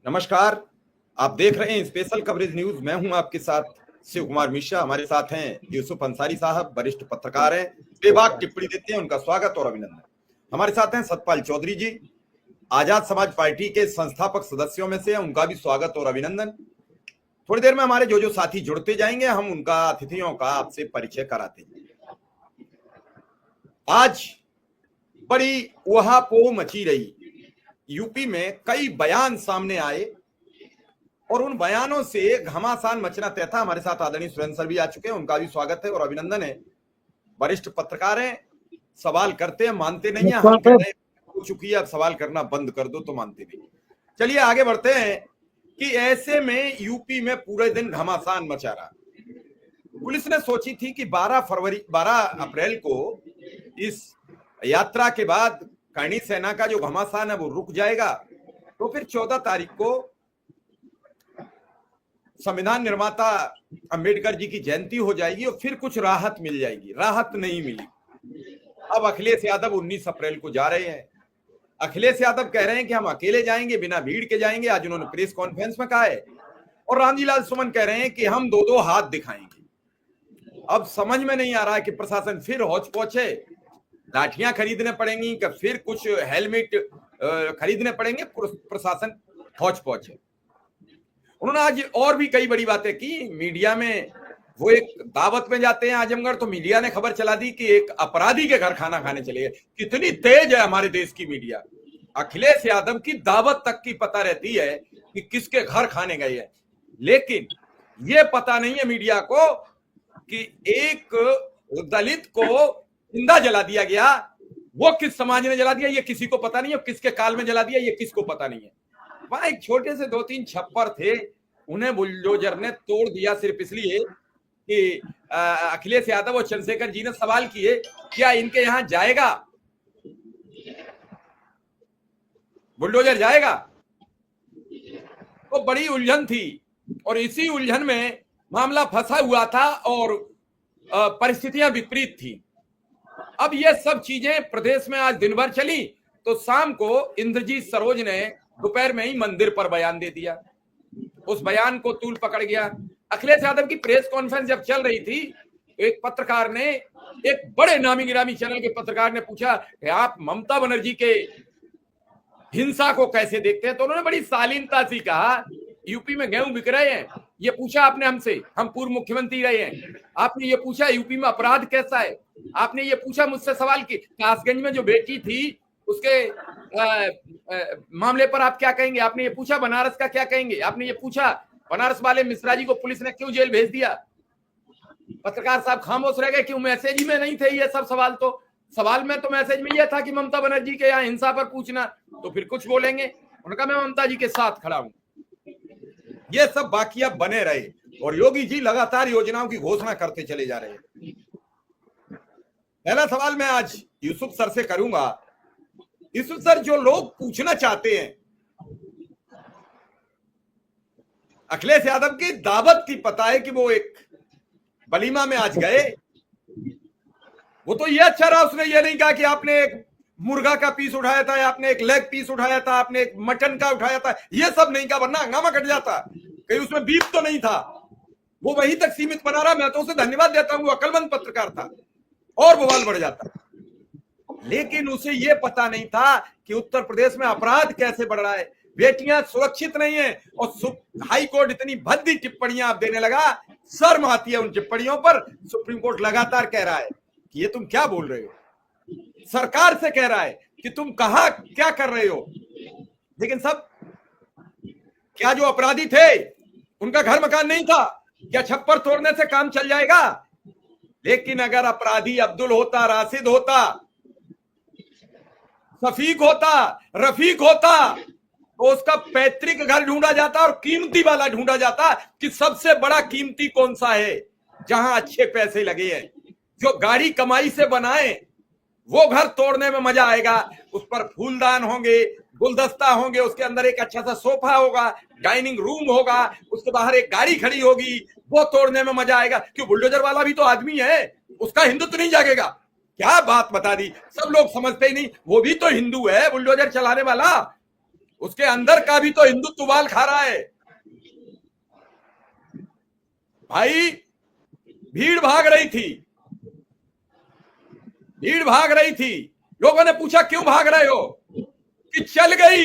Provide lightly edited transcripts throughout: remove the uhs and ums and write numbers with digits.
नमस्कार। आप देख रहे हैं स्पेशल कवरेज न्यूज। मैं हूं आपके साथ शिव कुमार मिश्रा। हमारे साथ हैं यूसुफ अंसारी साहब, वरिष्ठ पत्रकार हैं, बेबाक टिप्पणी देते हैं, उनका स्वागत और अभिनंदन। हमारे साथ हैं सतपाल चौधरी जी, आजाद समाज पार्टी के संस्थापक सदस्यों में से, उनका भी स्वागत और अभिनंदन। थोड़ी देर में हमारे जो साथी जुड़ते जाएंगे, हम उनका अतिथियों का आपसे परिचय कराते हैं। आज बड़ी उहापोह मची रही। यूपी में कई बयान सामने आए और उन बयानों से घमासान मचना तय था। हमारे साथ आदरणीय सुरेंद्र सर भी आ चुके हैं, उनका भी स्वागत है और अभिनंदन है। वरिष्ठ पत्रकार हैं, सवाल करते हैं, मानते नहीं है। हम कह रहे हैं हो चुकी है, अब सवाल करना बंद कर दो, तो मानते नहीं। चलिए आगे बढ़ते हैं कि ऐसे में यूपी में पूरे दिन घमासान मचा रहा। पुलिस ने सोची थी कि 12 अप्रैल को इस यात्रा के बाद करणी सेना का जो घमासान है वो रुक जाएगा, तो फिर 14 तारीख को संविधान निर्माता अंबेडकर जी की जयंती हो जाएगी और फिर कुछ राहत मिल जाएगी। राहत नहीं मिली। अब अखिलेश यादव 19 अप्रैल को जा रहे हैं। अखिलेश यादव कह रहे हैं कि हम अकेले जाएंगे, बिना भीड़ के जाएंगे। आज उन्होंने प्रेस कॉन्फ्रेंस में कहा है। और रामजीलाल सुमन कह रहे हैं कि हम दो हाथ दिखाएंगे। अब समझ में नहीं आ रहा है कि प्रशासन फिर हौच पौच है, लाठियां खरीदने पड़ेंगी, कि फिर कुछ हेलमेट खरीदने पड़ेंगे। प्रशासन हौच पौच है। उन्होंने आज और भी कई बड़ी बातें की मीडिया में। वो एक दावत में जाते हैं आजमगढ़, तो मीडिया ने खबर चला दी कि एक अपराधी के घर खाना खाने चले गए। कितनी तेज है हमारे देश की मीडिया। अखिलेश यादव की दावत तक की पता रहती है कि किसके घर खाने गए हैं, लेकिन ये पता नहीं है मीडिया को कि एक दलित को जिंदा जला दिया गया। वो किस समाज ने जला दिया ये किसी को पता नहीं है, किसके काल में जला दिया ये किसको पता नहीं है। वहां एक छोटे से 2-3 छप्पर थे, उन्हें बुलडोजर ने तोड़ दिया सिर्फ इसलिए कि अखिलेश यादव और चंद्रशेखर जी ने सवाल किए क्या इनके यहां जाएगा, बुलडोजर जाएगा। तो बड़ी उलझन थी और इसी उलझन में मामला फंसा हुआ था और परिस्थितियां विपरीत थी। अब ये सब चीजें प्रदेश में आज दिन भर चली, तो शाम को इंद्रजीत सरोज ने दोपहर में ही मंदिर पर बयान दे दिया। उस बयान को तूल पकड़ गया। अखिलेश यादव की प्रेस कॉन्फ्रेंस जब चल रही थी, एक पत्रकार ने, एक बड़े नामी गिरामी चैनल के पत्रकार ने पूछा कि आप ममता बनर्जी के हिंसा को कैसे देखते हैं। तो उन्होंने बड़ी शालीनता से कहा यूपी में गेहूं बिक रहे हैं, ये पूछा आपने हमसे, हम पूर्व मुख्यमंत्री रहे हैं। आपने ये पूछा यूपी में अपराध कैसा है, आपने ये पूछा मुझसे सवाल की कासगंज में जो बेटी थी उसके मामले पर आप क्या कहेंगे, आपने ये पूछा बनारस का क्या कहेंगे, आपने ये पूछा बनारस वाले मिश्रा जी को पुलिस ने क्यों जेल भेज दिया। पत्रकार साहब खामोश रह गए, क्यों मैसेज में नहीं थे ये सब सवाल। तो सवाल में तो मैसेज में यह था कि ममता बनर्जी के यहाँ हिंसा पर पूछना, तो फिर कुछ बोलेंगे। उन्होंने कहा मैं ममता जी के साथ खड़ा हूं। ये सब बाकियां बने रहे और योगी जी लगातार योजनाओं की घोषणा करते चले जा रहे हैं। पहला सवाल मैं आज यूसुफ सर से करूंगा। यूसुफ सर, जो लोग पूछना चाहते हैं, अखिलेश यादव की दावत की पता है कि वो एक वलीमा में आज गए, वो तो ये अच्छा रहा, उसने ये नहीं कहा कि आपने एक मुर्गा का पीस उठाया था, आपने एक लेग पीस उठाया था, आपने एक मटन का उठाया था, ये सब नहीं कहा, वरना हंगामा कट जाता। कहीं उसमें बीफ तो नहीं था। वो वहीं तक सीमित बना रहा। मैं तो उसे धन्यवाद देता हूं, वो अक्लमंद पत्रकार था और बवाल बढ़ जाता। लेकिन उसे ये पता नहीं था कि उत्तर प्रदेश में अपराध कैसे बढ़ रहा है, बेटियां सुरक्षित नहीं है और हाई कोर्ट इतनी भद्दी टिप्पणियां आप देने लगा। शर्म आती है उन टिप्पणियों पर। सुप्रीम कोर्ट लगातार कह रहा है कि ये तुम क्या बोल रहे हो, सरकार से कह रहा है कि तुम कहां क्या कर रहे हो। लेकिन सब क्या जो अपराधी थे उनका घर मकान नहीं था क्या छप्पर तोड़ने से काम चल जाएगा। लेकिन अगर अपराधी अब्दुल होता, राशिद होता, शफीक होता, रफीक होता, तो उसका पैतृक घर ढूंढा जाता और कीमती वाला ढूंढा जाता कि सबसे बड़ा कीमती कौन सा है, जहां अच्छे पैसे लगे हैं, जो गाड़ी कमाई से बनाए। वो घर तोड़ने में मजा आएगा। उस पर फूलदान होंगे, गुलदस्ता होंगे, उसके अंदर एक अच्छा सा सोफा होगा, डाइनिंग रूम होगा, उसके बाहर एक गाड़ी खड़ी होगी। वो तोड़ने में मजा आएगा। क्यों, बुलडोजर वाला भी तो आदमी है, उसका हिंदुत्व नहीं जागेगा। क्या बात बता दी, सब लोग समझते ही नहीं, वो भी तो हिंदू है बुलडोजर चलाने वाला। उसके अंदर का भी तो हिंदुत्व बाल खा रहा है भाई। भीड़ भाग रही थी, भीड़ भाग रही थी। लोगों ने पूछा क्यों भाग रहे हो, कि चल गई।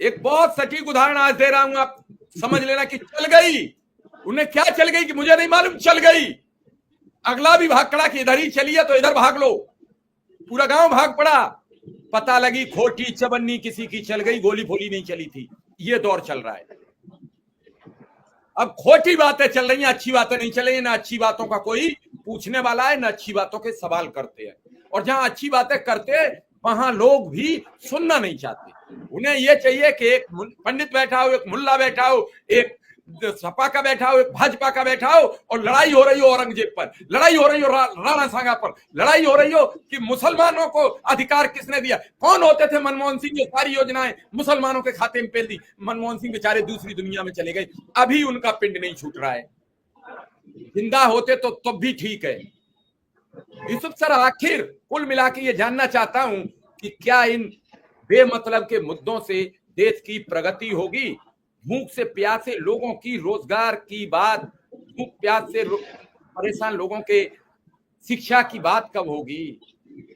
एक बहुत सटीक उदाहरण आज दे रहा हूं, आप समझ लेना कि चल गई। उन्हें क्या चल गई कि मुझे नहीं मालूम, चल गई। अगला भी भाग पड़ा कि इधर ही चली है तो इधर भाग लो। पूरा गांव भाग पड़ा। पता लगी खोटी चवन्नी किसी की चल गई, गोली फोली नहीं चली थी। ये दौर चल रहा है। अब खोटी बातें चल रही हैं, अच्छी बातें नहीं चल रही हैं। ना अच्छी बातों का कोई पूछने वाला है, ना अच्छी बातों के सवाल करते हैं। और जहां अच्छी बातें करते हैं वहां लोग भी सुनना नहीं चाहते। उन्हें यह चाहिए कि एक पंडित बैठा हो, एक मुल्ला बैठा हो, एक सपा का बैठा हो, एक भाजपा का बैठा हो, और लड़ाई हो रही हो औरंगजेब पर, लड़ाई हो रही हो राणा सांगा पर, लड़ाई हो रही हो कि मुसलमानों को अधिकार किसने दिया। कौन होते थे मनमोहन सिंह जो सारी योजनाएं मुसलमानों के खाते में पेल दी। मनमोहन सिंह बेचारे दूसरी दुनिया में चले गए, अभी उनका पिंड नहीं छूट रहा है। जिंदा होते तो तब भी ठीक है। यूसुफ सर, आखिर कुल मिला के ये जानना चाहता हूं कि क्या इन बेमतलब के मुद्दों से देश की प्रगति होगी। भूख से प्यासे लोगों की रोजगार की बात, भूख प्यास से परेशान लोगों के शिक्षा की बात कब होगी।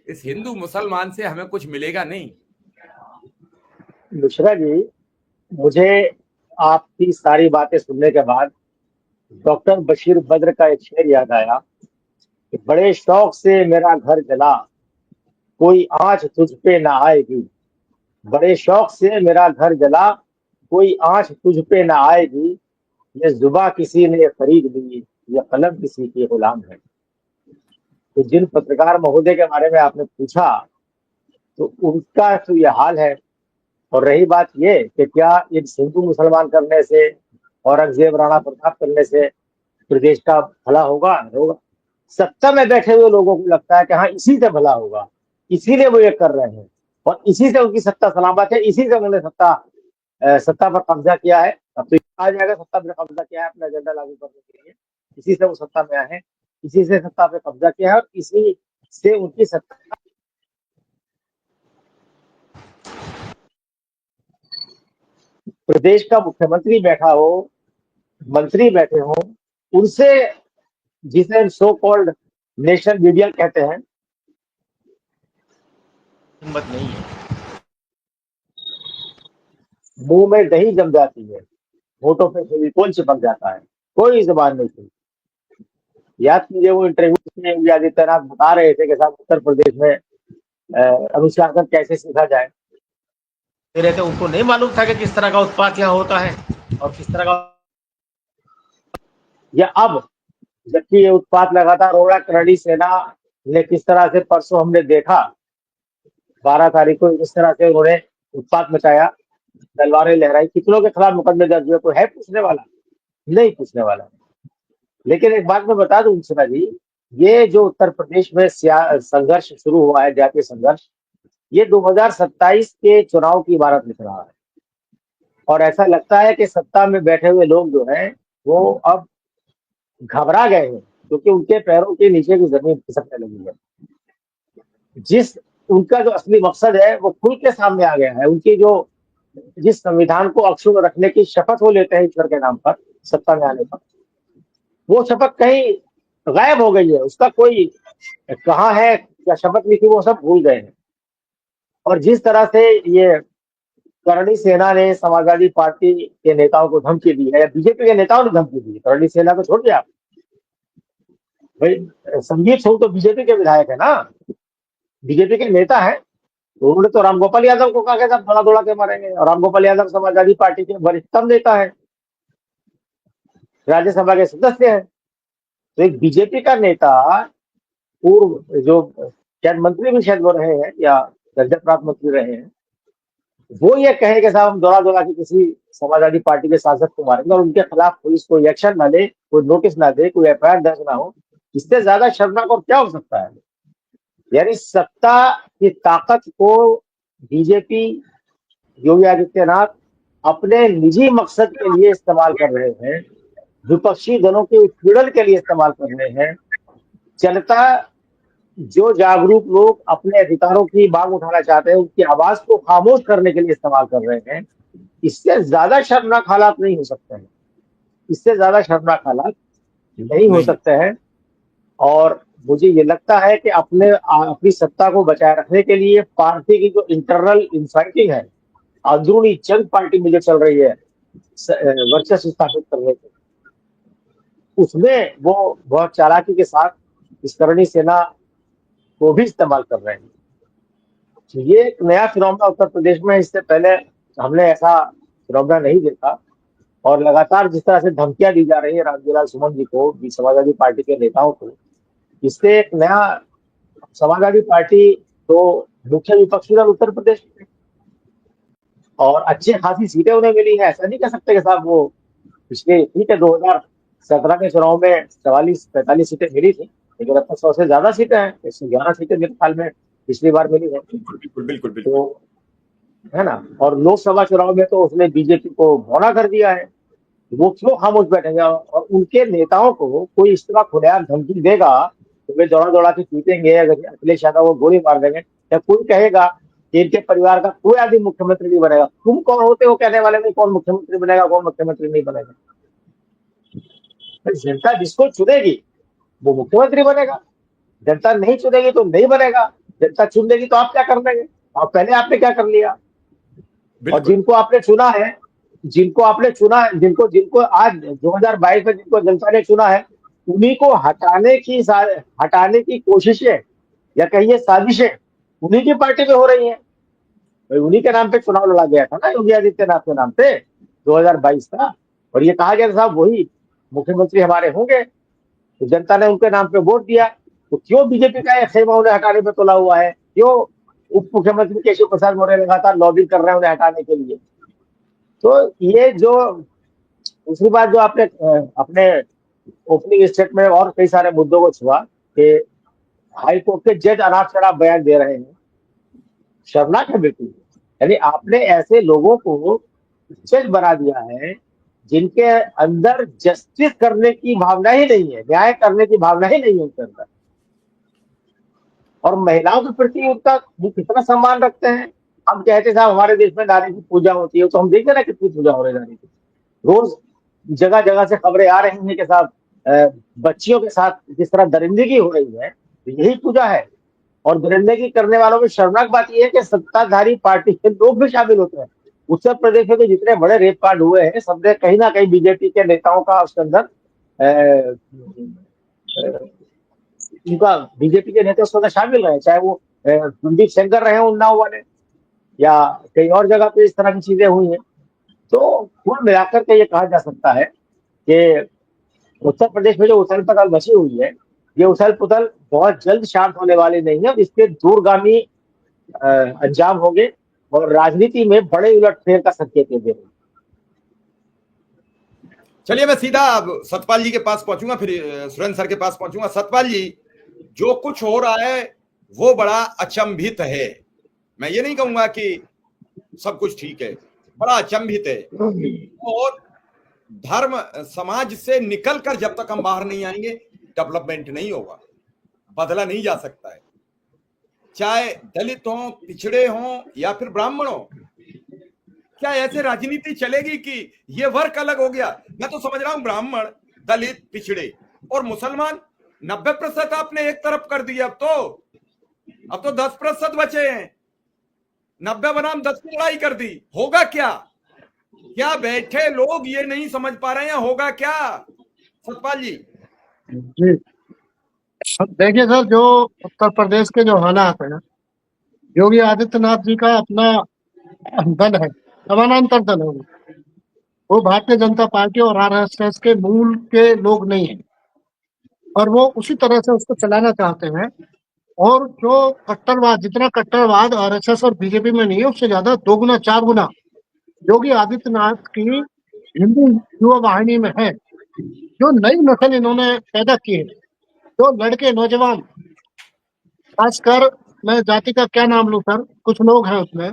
इस हिंदू मुसलमान से हमें कुछ मिलेगा नहीं। मिश्रा जी, मुझे आपकी सारी बातें सुनने के बाद डॉक्टर बशीर बद्र का एक शेर याद आया कि बड़े शौक से मेरा घर जला, कोई आंच तुझ पे ना आएगी। बड़े शौक से मेरा घर जला, कोई आंच तुझ पे ना आएगी। ये जुबा किसी ने खरीद ली, ये कलम किसी की गुलाम है। तो जिन पत्रकार महोदय के बारे में आपने पूछा, तो उनका तो ये हाल है। और रही बात ये कि क्या इन हिंदू मुसलमान करने से, औरंगजेब राणा प्रताप करने से प्रदेश का भला होगा? होगा। सत्ता में बैठे हुए लोगों को लगता है कि हाँ, इसी से भला होगा, इसीलिए वो ये कर रहे हैं, और इसी से उनकी सत्ता सलामत है, इसी से उन्होंने सत्ता पर कब्जा किया है। अब तो आ जाएगा, सत्ता पर कब्जा किया है अपना एजेंडा लागू करने के लिए, इसी से वो सत्ता में आए हैं, इसी से सत्ता पे कब्जा किया है, और इसी से उनकी सत्ता। प्रदेश का मुख्यमंत्री बैठा हो, मंत्री बैठे हो, उनसे, जिसे सो कॉल्ड नेशनल मीडिया कहते हैं, हिम्मत नहीं है। मुंह में दही जम जाती है, होठों पे फेविकोल चिपक जाता है, कोई जबान नहीं थी। याद कीजिए वो इंटरव्यू में योगी आदित्यनाथ बता रहे थे कि साहब उत्तर प्रदेश में अनुशासन कैसे सीखा जाए। रहे थे, उनको नहीं मालूम था कि किस तरह का उत्पात यहाँ होता है और किस तरह का, या अब जबकि ये उत्पात लगातार हो रहा है। करणी सेना ने किस तरह से, परसों हमने देखा 12 तारीख को, इस तरह से उन्होंने उत्पात मचाया, तलवारें लहराई, कितनों के खिलाफ मुकदमे दर्ज हुए, कोई है पूछने वाला? नहीं पूछने वाला। लेकिन एक बात मैं बता दूं मिश्रा जी, ये जो उत्तर प्रदेश में संघर्ष शुरू हुआ है, जातीय संघर्ष, ये 2027 के चुनाव की इबारत लिख रहा है। और ऐसा लगता है कि सत्ता में बैठे हुए लोग जो हैं वो अब घबरा गए हैं, क्योंकि उनके पैरों के नीचे की जमीन खिसकने लगी है। जिस उनका जो असली मकसद है वो खुल के सामने आ गया है। उनकी जो, जिस संविधान को अक्षुण्ण रखने की शपथ वो लेते हैं ईश्वर के नाम पर सत्ता में आने पर, वो शपथ कहीं गायब हो गई है। उसका कोई कहाँ है, क्या शपथ ली थी, वो सब भूल गए हैं। और जिस तरह से ये करणी सेना ने समाजवादी पार्टी के नेताओं को धमकी दी है, या बीजेपी के नेताओं ने धमकी दी, करणी सेना को छोड़ दिया भाई। संजीव सोम तो बीजेपी के विधायक है ना, बीजेपी के नेता है। तो उन्होंने तो रामगोपाल यादव को कहा कि साहब दौड़ा दौड़ा के मारेंगे, और रामगोपाल यादव समाजवादी पार्टी के वरिष्ठतम नेता है, राज्यसभा के सदस्य हैं। तो एक बीजेपी का नेता, पूर्व जो शायद मंत्री भी शायद वो रहे हैं, या दर्जा प्राप्त मंत्री रहे हैं, वो ये कहे कि साहब हम दौड़ा दौड़ा के किसी समाजवादी पार्टी के सांसद को मारेंगे, और उनके खिलाफ पुलिस कोई एक्शन ना ले, कोई नोटिस ना दे, कोई एफआईआर दर्ज ना हो, इससे ज्यादा शर्मनाक और क्या हो सकता है? यानी सत्ता की ताकत को बीजेपी, योगी आदित्यनाथ अपने निजी मकसद के लिए इस्तेमाल कर रहे हैं, विपक्षी दलों के उत्पीड़न के लिए इस्तेमाल कर रहे हैं। जनता जो जागरूक लोग अपने अधिकारों की मांग उठाना चाहते हैं, उनकी आवाज को खामोश करने के लिए इस्तेमाल कर रहे हैं। इससे ज्यादा शर्मनाक हालात नहीं हो सकते हैं, इससे ज्यादा शर्मनाक हालात नहीं हो नहीं। सकते हैं। और मुझे ये लगता है कि अपनी सत्ता को बचाए रखने के लिए पार्टी की जो इंटरनल इनफाइटिंग है, अंदरूनी जंग पार्टी में जो चल रही है वर्चस्व स्थापित करने की, उसमें वो बहुत चालाकी के साथ इस करणी सेना को भी इस्तेमाल कर रहे हैं। तो ये एक नया फिनोमेना उत्तर प्रदेश में, इससे पहले हमने ऐसा फिनोमेना नहीं देखा। और लगातार जिस तरह से धमकियां दी जा रही है रामजीलाल सुमन जी को, समाजवादी पार्टी के नेताओं को, इससे एक नया, समाजवादी पार्टी तो मुख्य विपक्षी दल उत्तर प्रदेश में, और अच्छी खासी सीटें उन्हें मिली है। ऐसा नहीं कह सकते कि साहब वो पिछले, ठीक है 2017 के चुनाव में 44-45 सीटें मिली थी, लेकिन अब तक 100 से ज्यादा सीटें हैं, 111 सीटें मेरे ख्याल में पिछली बार मिली है। बिल्कुल बिल्कुल बिल्कुल। तो है ना, और लोकसभा चुनाव में तो उसने बीजेपी को भौना कर दिया है। वो क्यों खामोश बैठेंगे? और उनके नेताओं को कोई इस तरह खुलेआम धमकी देगा तो वे दौड़ा दौड़ा के पीटेंगे, अगर अखिलेश यादव को गोली मार देंगे, या कोई कहेगा कि इनके परिवार का कोई आदमी मुख्यमंत्री नहीं बनेगा। तुम कौन होते हो कहने वाले में कौन मुख्यमंत्री बनेगा, कौन मुख्यमंत्री नहीं बनेगा? जनता जिसको चुनेगी वो मुख्यमंत्री बनेगा, जनता नहीं चुनेगी तो नहीं बनेगा। जनता चुन लेगी तो आप क्या कर लेंगे? और पहले आपने क्या कर लिया? और बिल्कुल जिनको आपने चुना है, जिनको जिनको आज 2022 में जिनको जनता ने चुना है, उन्हीं को हटाने की कोशिशें या कहिए साजिशें उन्हीं की पार्टी में हो रही हैं। भाई उन्हीं के नाम पे चुनाव लड़ा गया था ना, योगी आदित्यनाथ के नाम पे 2022 का, और ये कहा गया था साहब वही मुख्यमंत्री हमारे होंगे। तो जनता ने उनके नाम पे वोट दिया। तो क्यों बीजेपी का खेमा उन्हें हटाने पे तुला हुआ है? क्यों उप मुख्यमंत्री केशव प्रसाद मौर्य लगातार लॉबिंग कर रहे हैं उन्हें हटाने के लिए? तो ये जो दूसरी बात जो आपने अपने ओपनिंग स्टेटमेंट में और कई सारे मुद्दों को छुआ कि हाई कोर्ट के जज अनाप शनाप बयान दे रहे हैं, शर्मनाक है बिल्कुल। यानी आपने ऐसे लोगों को जज बना दिया है जिनके अंदर जस्टिस करने की भावना ही नहीं है, न्याय करने की भावना ही नहीं है उनके अंदर। और महिलाओं के प्रति उनका वो कितना सम्मान रखते हैं। हम कहते साहब हमारे देश में नारी की पूजा होती है, तो हम देखते ना कितनी पूजा हो रही है नारी की। रोज जगह जगह से खबरें आ रही हैं कि साहब बच्चियों के साथ जिस तरह दरिंदगी हो रही है, तो यही पूजा है। और दरिंदगी करने वालों में शर्मनाक बात यह है कि सत्ताधारी पार्टी के लोग भी शामिल होते हैं। उत्तर प्रदेश में तो जितने बड़े रेप कांड हुए हैं, सब में कहीं ना कहीं बीजेपी के नेताओं का उसके अंदर उनका, बीजेपी के नेता उसके अंदर शामिल रहे, चाहे वो कुलदीप सेंगर रहे उन्नाव वाले, या कई और जगह पे इस तरह की चीजें हुई हैं। तो कुल मिलाकर के ये कहा जा सकता है कि उत्तर प्रदेश में जो उथल पुथल मची हुई है, ये उथल पुथल बहुत जल्द शांत होने वाली नहीं है। इसके दूरगामी अंजाम होंगे और राजनीति में बड़े उलटफेर का संकेत दे रहे हैं। चलिए मैं सीधा अब सतपाल जी के पास पहुंचूंगा, फिर सुरेंद्र सर के पास पहुंचूंगा। सतपाल जी, जो कुछ हो रहा है वो बड़ा अचंभित है। मैं ये नहीं कहूंगा कि सब कुछ ठीक है, बड़ा अचंभित है। और धर्म समाज से निकलकर जब तक हम बाहर नहीं आएंगे डेवलपमेंट नहीं होगा, बदला नहीं जा सकता है। चाहे दलित हो, पिछड़े हो या फिर ब्राह्मण हो, क्या ऐसे राजनीति चलेगी कि ये वर्ग अलग हो गया? मैं तो समझ रहा हूं ब्राह्मण, दलित, पिछड़े और मुसलमान 90% आपने एक तरफ कर दिया। अब तो 10% बचे हैं। 90 बनाम 10 की लड़ाई कर दी। होगा क्या? क्या बैठे लोग ये नहीं समझ पा रहे हैं होगा क्या? सतपाल जी जी, देखिए सर, जो उत्तर प्रदेश के जो हालात है, योगी आदित्यनाथ जी का अपना दल है, समानांतर दल है। वो भारतीय जनता पार्टी और आरएसएस के मूल के लोग नहीं है, और वो उसी तरह से उसको चलाना चाहते हैं। और जो कट्टरवाद, जितना कट्टरवाद आरएसएस और बीजेपी में नहीं है, उससे ज्यादा 2 गुना 4 गुना योगी आदित्यनाथ की हिंदू युवा वाहिनी में है। जो नई नस्ल इन्होंने पैदा की है, जो लड़के नौजवान, खासकर मैं जाति का क्या नाम लूं सर, कुछ लोग हैं उसमें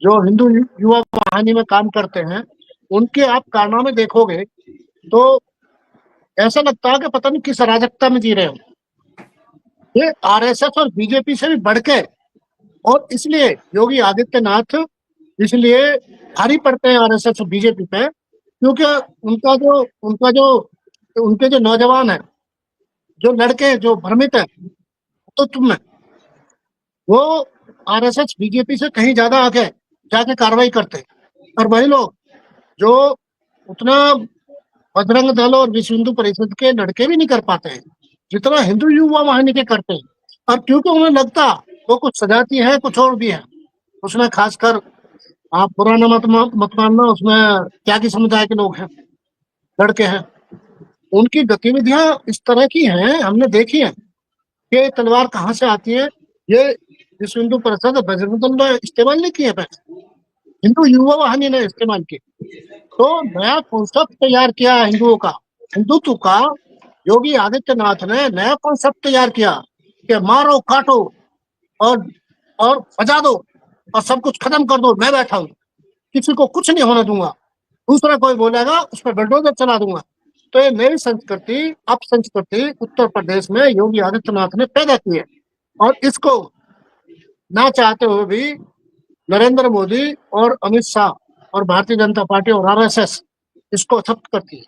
जो हिंदू युवा वाहिनी में काम करते हैं, उनके आप कारनामे देखोगे तो ऐसा लगता है कि पता नहीं किस अराजकता में जी रहे हो। ये आरएसएस और बीजेपी से भी बढ़ के, और इसलिए योगी आदित्यनाथ इसलिए भारी पड़ते हैं आरएसएस और बीजेपी पे, क्योंकि उनके जो नौजवान है, जो लड़के जो भ्रमित है तो तुम, वो आरएसएस बीजेपी से कहीं ज्यादा आगे जाके कार्रवाई करते हैं। और वही लोग जो उतना बजरंग दल और विश्व हिंदू परिषद के लड़के भी नहीं कर पाते हैं जितना हिंदू युवा वाहिनी के करते हैं। और क्योंकि उन्हें लगता वो कुछ सजाती है, कुछ और भी है उसमें, खासकर आप पुराना मत मानना, उसमें त्यागी समुदाय के लोग हैं, लड़के हैं, उनकी गतिविधियां इस तरह की हैं, हमने देखी है कि तलवार कहाँ से आती है। ये विश्व हिंदू परिषद और बजरंग दल ने इस्तेमाल नहीं किए, हिंदू युवा वाहिनी ने इस्तेमाल किए। तो नया कॉन्सेप्ट तैयार किया हिंदुओं का, हिंदुत्व का। योगी आदित्यनाथ ने नया कॉन्सेप्ट तैयार किया कि मारो काटो और बजा दो और सब कुछ खत्म कर दो, मैं बैठा हूं, किसी को कुछ नहीं होने दूंगा, दूसरा कोई बोलेगा उस पर बुलडोजर चला दूंगा। तो ये नई संस्कृति, अपसंस्कृति उत्तर प्रदेश में योगी आदित्यनाथ ने पैदा की है, और इसको ना चाहते हुए भी नरेंद्र मोदी और अमित शाह और भारतीय जनता पार्टी और आरएसएस इसको एक्सेप्ट करती है।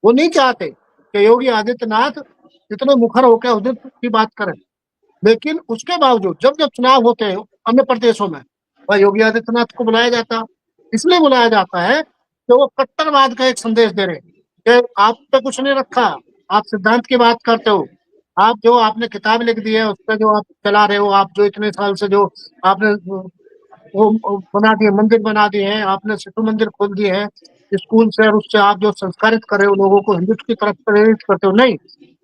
वो नहीं चाहते कि योगी आदित्यनाथ इतने मुखर होकर उधर की बात करें, लेकिन उसके बावजूद जब जब चुनाव होते हैं अन्य प्रदेशों में, वह योगी आदित्यनाथ को बुलाया जाता, इसलिए बुलाया जाता है कि वो कट्टरवाद का एक संदेश दे रहे कि आप पे कुछ नहीं रखा, आप सिद्धांत की बात करते हो, आप जो आपने किताब लिख दी है उस पर जो आप चला रहे हो, आप जो इतने साल से जो आपने वो बना दिए, मंदिर बना दिए हैं आपने, शिशु मंदिर खोल दिए हैं, स्कूल से और उससे आप जो संस्कारित कर रहे हो लोगों को, हिंदुत्व की तरफ प्रेरित करते हो, नहीं।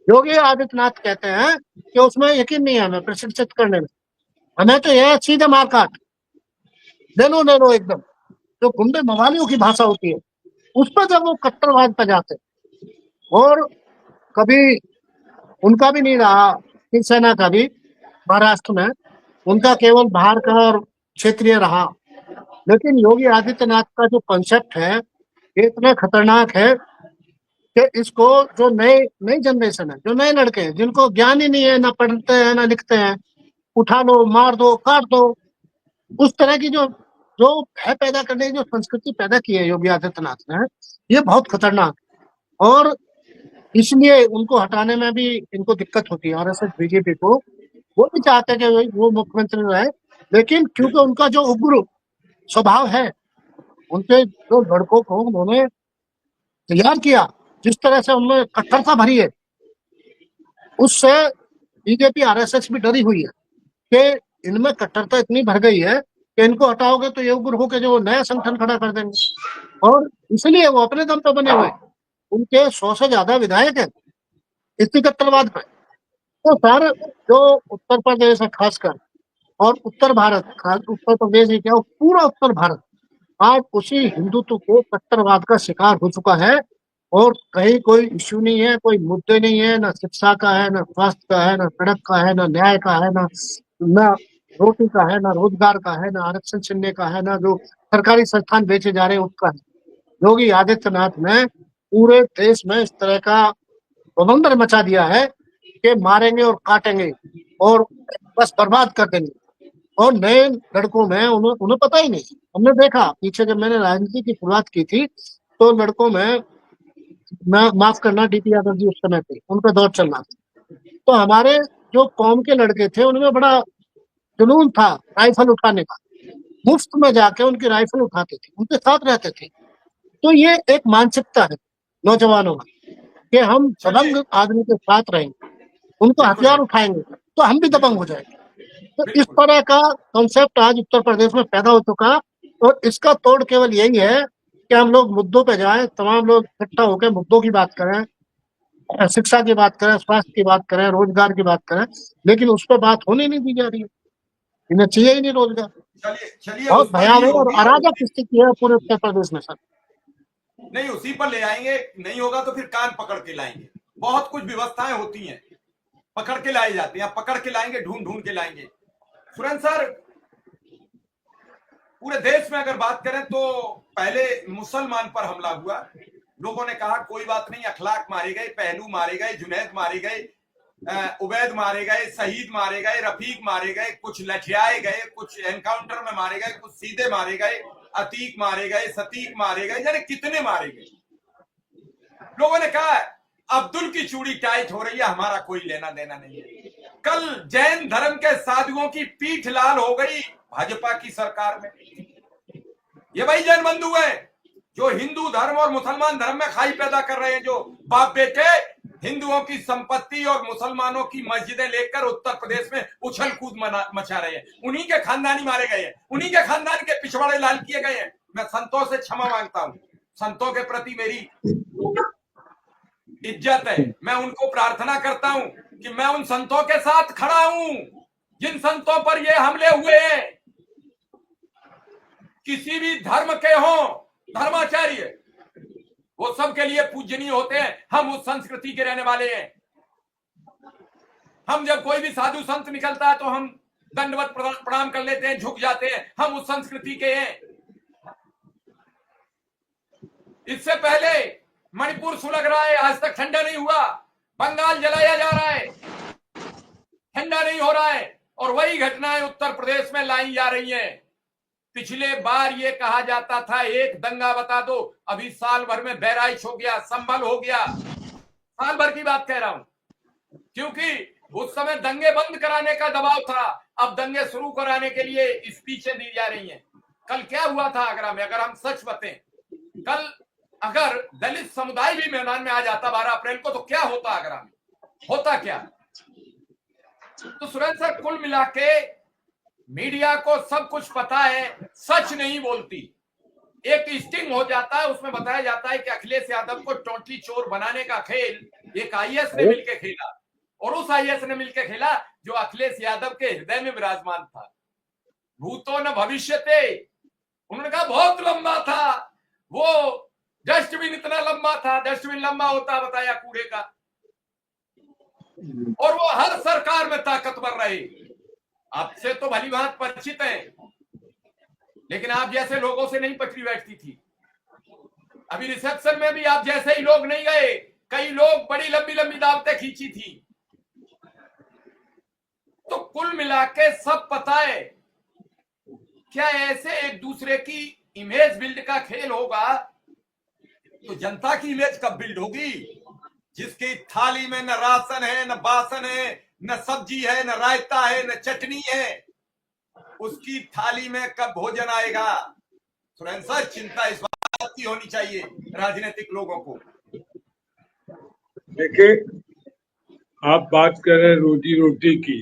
योगी आदित्यनाथ कहते हैं कि उसमें यकीन नहीं है हमें प्रशिक्षित करने में, हमें तो यह सीधे मारकाट ले लो एकदम, जो गुंडे मवालियों की भाषा होती है उस पर जब वो कट्टरवाद पे जाते, और कभी उनका भी नहीं रहा शिवसेना का भी महाराष्ट्र में, उनका केवल बाहर का और क्षेत्रीय रहा। लेकिन योगी आदित्यनाथ का जो कॉन्सेप्ट है ये इतना खतरनाक है कि इसको जो नई जनरेशन है, जो नए लड़के हैं जिनको ज्ञान ही नहीं है, ना पढ़ते हैं ना लिखते हैं, उठा लो, मार दो, काट दो, उस तरह की जो जो भय पैदा करने की जो संस्कृति पैदा की है योगी आदित्यनाथ ने, ये बहुत खतरनाक, और इसलिए उनको हटाने में भी इनको दिक्कत होती है आरएसएस बीजेपी को। वो भी चाहते हैं कि वो मुख्यमंत्री रहे, लेकिन क्योंकि उनका जो उग्र स्वभाव है, उनके जो लड़कों को उन्होंने तैयार किया, जिस तरह से उनमें कट्टरता भरी है, उससे बीजेपी आरएसएस भी डरी हुई है कि इनमें कट्टरता इतनी भर गई है कि इनको हटाओगे तो ये उग्र होकर जो नया संगठन खड़ा कर देंगे, और इसलिए वो अपने दम पे बने हुए, उनके 100 से ज्यादा विधायक है इसी कट्टरवाद पे। तो सर जो उत्तर प्रदेश है खासकर, और उत्तर भारत, खास उत्तर प्रदेश ही क्या, पूरा उत्तर भारत आज उसी हिंदुत्व के कट्टरवाद का शिकार हो चुका है, और कहीं कोई इश्यू नहीं है, कोई मुद्दे नहीं है, ना शिक्षा का है, ना स्वास्थ्य का है, ना सड़क का है, ना न्याय का है, ना रोटी का है, ना रोजगार का है, ना आरक्षण छीनने का है, ना जो सरकारी संस्थान बेचे जा रहे हैं उसका है। योगी आदित्यनाथ ने पूरे देश में इस तरह का बवंडर मचा दिया है कि मारेंगे और काटेंगे और बस बर्बाद कर देंगे, और नए लड़कों में उन्हें पता ही नहीं। हमने देखा पीछे जब मैंने राजनीति की शुरुआत की थी तो लड़कों में, मैं माफ करना डीपी यादव जी उस समय थे, उनका दौर चल रहा था, तो हमारे जो कौम के लड़के थे उनमें बड़ा जुनून था राइफल उठाने का, मुफ्त में जाके उनकी राइफल उठाते थे, उनके साथ रहते थे। तो ये एक मानसिकता है नौजवानों में कि हम दबंग आदमी के साथ रहेंगे, उनको हथियार उठाएंगे तो हम भी दबंग हो जाएंगे। तो इस तरह का कॉन्सेप्ट आज उत्तर प्रदेश में पैदा हो चुका, और इसका तोड़ केवल यही है कि हम लोग मुद्दों पे जाएं, तमाम लोग इकट्ठा होकर मुद्दों की बात करें, शिक्षा की बात करें, स्वास्थ्य की बात करें, रोजगार की बात करें, लेकिन उस पर बात होने नहीं दी जा रही है। इन्हें चाहिए ही नहीं रोजगार। चलिए चलिए, बहुत उस पर भी भयावह और होगी। अराजक स्थिति है पूरे उत्तर प्रदेश में सर। नहीं, उसी पर ले आएंगे, नहीं होगा तो फिर कान पकड़ के लाएंगे। बहुत कुछ व्यवस्थाएं होती हैं, पकड़ के लाई जाती हैं, पकड़ के लाएंगे, ढूंढ ढूंढ के लाएंगे। सुरेंद्र सर, पूरे देश में अगर बात करें तो पहले मुसलमान पर हमला हुआ, लोगों ने कहा कोई बात नहीं, अखलाक मारे गए, पहलू मारे गए, जुनैद मारे गए, उबैद मारे गए, शहीद मारे गए, रफीक मारे गए, कुछ लठियाए गए, कुछ एनकाउंटर में मारे गए, कुछ सीधे मारे गए, अतीक मारे गए, सतीक मारे गए, जाने कितने मारे गए। लोगों ने कहा अब्दुल की चूड़ी टाइट हो रही है, हमारा कोई लेना देना नहीं है। कल जैन धर्म के साधुओं की पीठ लाल हो गई भाजपा की सरकार में। ये वही जैन बंधु है जो हिंदू धर्म और मुसलमान धर्म में खाई पैदा कर रहे हैं, जो बाप बेटे हिंदुओं की संपत्ति और मुसलमानों की मस्जिदें लेकर उत्तर प्रदेश में उछल कूद मचा रहे हैं। उन्हीं के खानदानी मारे गए हैं, उन्हीं के खानदान के पिछवाड़े लाल किए गए हैं। मैं संतों से क्षमा मांगता हूं, संतों के प्रति मेरी इज्जत है, मैं उनको प्रार्थना करता हूं कि मैं उन संतों के साथ खड़ा हूं जिन संतों पर ये हमले हुए हैं। किसी भी धर्म के हों, धर्माचार्य वो सब के लिए पूजनीय होते हैं। हम उस संस्कृति के रहने वाले हैं। हम जब कोई भी साधु संत निकलता है तो हम दंडवत प्रणाम कर लेते हैं, झुक जाते हैं। हम उस संस्कृति के हैं। इससे पहले मणिपुर सुलग रहा है, आज तक ठंडा नहीं हुआ। बंगाल जलाया जा रहा है, ठंडा नहीं हो रहा है। और वही घटनाएं उत्तर प्रदेश में लाई जा रही हैं। पिछले बार ये कहा जाता था एक दंगा बता दो, अभी साल भर में बहराइच हो गया, संभल हो गया। साल भर की बात कह रहा हूं, क्योंकि उस समय दंगे बंद कराने का दबाव था। अब दंगे शुरू कराने के लिए स्पीचें दी जा रही हैं। कल क्या हुआ था आगरा में, अगर हम सच बताएं, कल अगर दलित समुदाय भी मैदान में आ जाता 12 अप्रैल को, तो क्या होता आगरा में, होता क्या? तो सुरेंद्र सर, कुल मिला के मीडिया को सब कुछ पता है, सच नहीं बोलती। एक स्टिंग हो जाता है, उसमें बताया जाता है कि अखिलेश यादव को टोटली चोर बनाने का खेल एक आईएएस ने मिलकर खेला, और उस आईएएस ने मिलकर खेला जो अखिलेश यादव के हृदय में विराजमान था। भूतो न भविष्यते, उन्होंने कहा बहुत लंबा था वो डस्टबिन, इतना लंबा था। डस्टबिन लंबा होता बताया कूड़े का, और वो हर सरकार में ताकतवर रहे। आपसे तो भली बात परिचित है, लेकिन आप जैसे लोगों से नहीं पटरी बैठती थी। अभी रिसेप्शन में भी आप जैसे ही लोग नहीं गए, कई लोग बड़ी लंबी लंबी दावतें खींची थी। तो कुल मिला के सब पता है। क्या ऐसे एक दूसरे की इमेज बिल्ड का खेल होगा तो जनता की इमेज कब बिल्ड होगी? जिसकी थाली में न राशन है, न बासन है, न सब्जी है, न रायता है, न चटनी है, उसकी थाली में कब भोजन आएगा? सुरेंद्र सर, चिंता इस बात की होनी चाहिए राजनीतिक लोगों को। देखिए, आप बात कर रहे हैं रोजी रोटी की,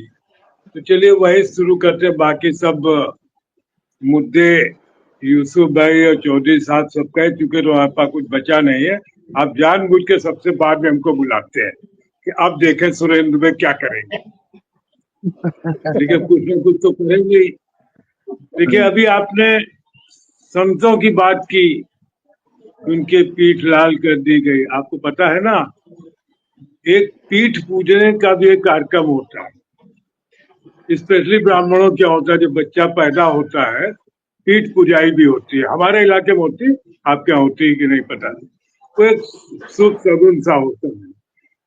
तो चलिए वही शुरू करते हैं। बाकी सब मुद्दे यूसुफ भाई और चौधरी साहब सब कह चुके, तो आपका कुछ बचा नहीं है। आप जानबूझ के सबसे बाद में हमको बुलाते हैं कि अब देखें सुरेंद्र भाई क्या करेंगे। लेकिन कुछ न कुछ तो करेंगे ही। देखिए, अभी आपने संतों की बात की, उनके पीठ लाल कर दी गई। आपको पता है ना, एक पीठ पूजने का भी एक कार्यक्रम होता है। स्पेशली ब्राह्मणों क्या होता है, जब बच्चा पैदा होता है पीठ पुजाई भी होती है। हमारे इलाके में होती है, आपके यहाँ होती है कि नहीं पता। तो एक शुभ सगुन सा होता है,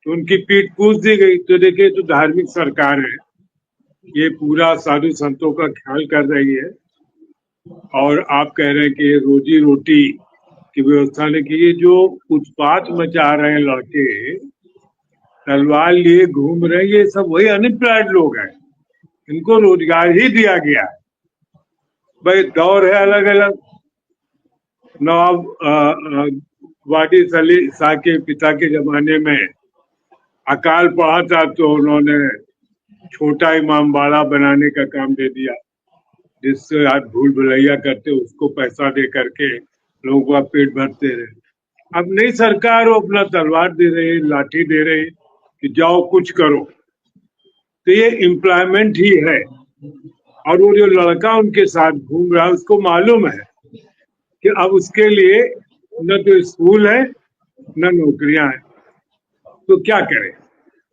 तो उनकी पीठ पूज दी गई। तो देखिए, तो धार्मिक सरकार है, ये पूरा साधु संतों का ख्याल कर रही है। और आप कह रहे हैं कि रोजी रोटी की व्यवस्था ने की। ये जो उत्पात मचा रहे हैं लड़के, तलवार लिए घूम रहे हैं, ये सब वही अनएम्प्लॉयड लोग हैं, इनको रोजगार ही दिया गया है। भाई दौर है अलग अलग। नवाब वादी अली शाह के पिता के जमाने में अकाल पड़ा था, तो उन्होंने छोटा इमाम बाड़ा बनाने का काम दे दिया, जिससे आज भूल भुलैया करते उसको पैसा दे करके लोगों का पेट भरते रहे। अब नई सरकार वो अपना तलवार दे रही है, लाठी दे रही है कि जाओ कुछ करो। तो ये एम्प्लॉयमेंट ही है। और वो जो लड़का उनके साथ घूम रहा है, उसको मालूम है कि अब उसके लिए न तो स्कूल है न नौकरियां हैं, तो क्या करे।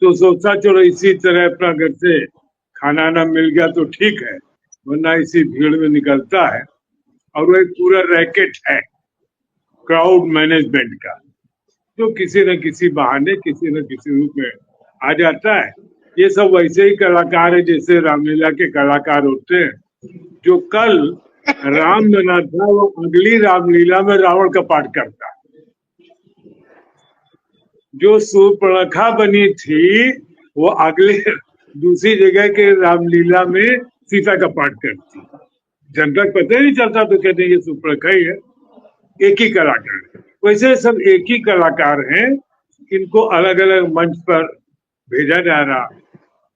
तो सोचा चलो इसी तरह अपना घर से खाना ना मिल गया तो ठीक है, वरना इसी भीड़ में निकलता है। और वो एक पूरा रैकेट है क्राउड मैनेजमेंट का, जो किसी न किसी बहाने, किसी न किसी रूप में आ जाता है। ये सब वैसे ही कलाकार है जैसे रामलीला के कलाकार होते हैं। जो कल राम बना था वो अगली रामलीला में रावण का पाठ करता है। जो सूर्पणखा बनी थी वो अगले दूसरी जगह के रामलीला में सीता का पाठ करती। जनता को पता ही नहीं चलता तो कहते हैं ये सूर्पणखा ही है। एक ही कलाकार है। वैसे सब एक ही कलाकार हैं, इनको अलग अलग मंच पर भेजा जा रहा।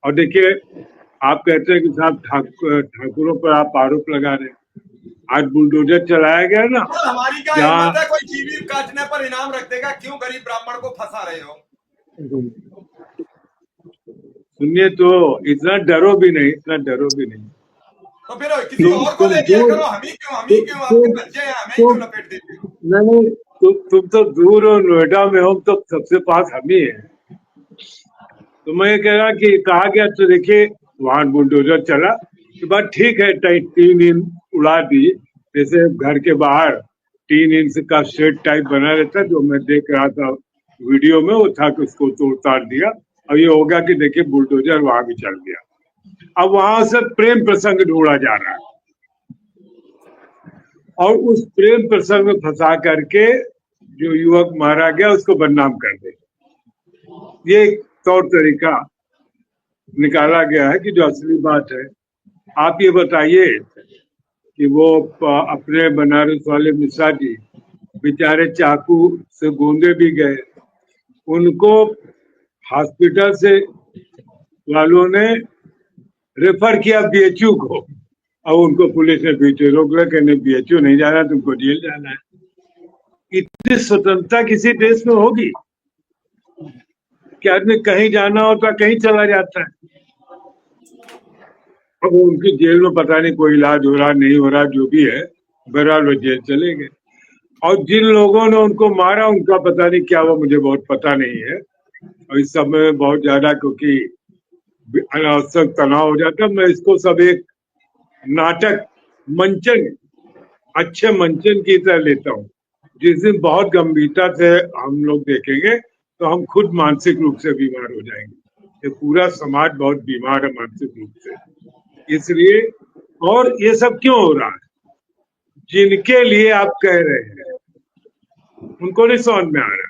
और देखिए, आप कहते हैं कि साहब ठाकुरों पर आप आरोप लगा रहे हैं। आज बुलडोजर चलाया गया ना, तो हमारी क्या जहाँ हिम्मत है, कोई जीवी काटने पर इनाम रख देगा? क्यों गरीब ब्राह्मण को फंसा रहे हो? सुनिए, तो इतना डरो भी नहीं, इतना डरो भी नहीं। तो फिर किसी और को ले लिया करो। हम ही क्यों आपके बच्चे हैं, हमें क्यों लपेट देते हो? नहीं, तुम तो दूर हो, नोएडा में हो, तो सबसे पास हम ही है। तो मैं ये कह रहा कि कहा गया, तो देखिए वहां बुलडोजर चला तो बात ठीक है, 3 इंच उड़ा दी। जैसे घर के बाहर 3 इंच का शेड टाइप बना रहता, जो मैं देख रहा था वीडियो में, वो था कि उसको तोड़ ताड़ दिया। और ये होगा कि देखिए बुलडोजर वहां भी चल गया। अब वहां से प्रेम प्रसंग ढूंढा जा रहा है और उस प्रेम प्रसंग में फंसा करके जो युवक मारा गया उसको बदनाम कर दे। ये एक तौर तरीका निकाला गया है कि जो असली बात है। आप ये बताइए कि वो अपने बनारस वाले मिश्रा जी बेचारे चाकू से गोंदे भी गए, उनको हॉस्पिटल से वालों ने रेफर किया बीएचयू को, और उनको पुलिस ने पीछे रोक लिया, कहने बीएचयू नहीं जाना, तुमको जेल जाना है। इतनी स्वतंत्रता किसी देश में होगी कि आदमी कहीं जाना होता कहीं चला जाता है। अब उनकी जेल में पता नहीं कोई इलाज हो रहा नहीं हो रहा, जो भी है, बहरहाल वो जेल चले गए। और जिन लोगों ने उनको मारा उनका पता नहीं क्या हुआ, मुझे बहुत पता नहीं है। और इस समय में बहुत ज्यादा क्योंकि अनावश्यक तनाव हो जाता, मैं इसको सब एक नाटक मंचन, अच्छे मंचन की तरह लेता हूँ। जिस दिन बहुत गंभीरता से हम लोग देखेंगे तो हम खुद मानसिक रूप से बीमार हो जाएंगे। ये पूरा समाज बहुत बीमार है मानसिक रूप से, इसलिए। और ये सब क्यों हो रहा है? जिनके लिए आप कह रहे हैं उनको नहीं समझ में आ रहा।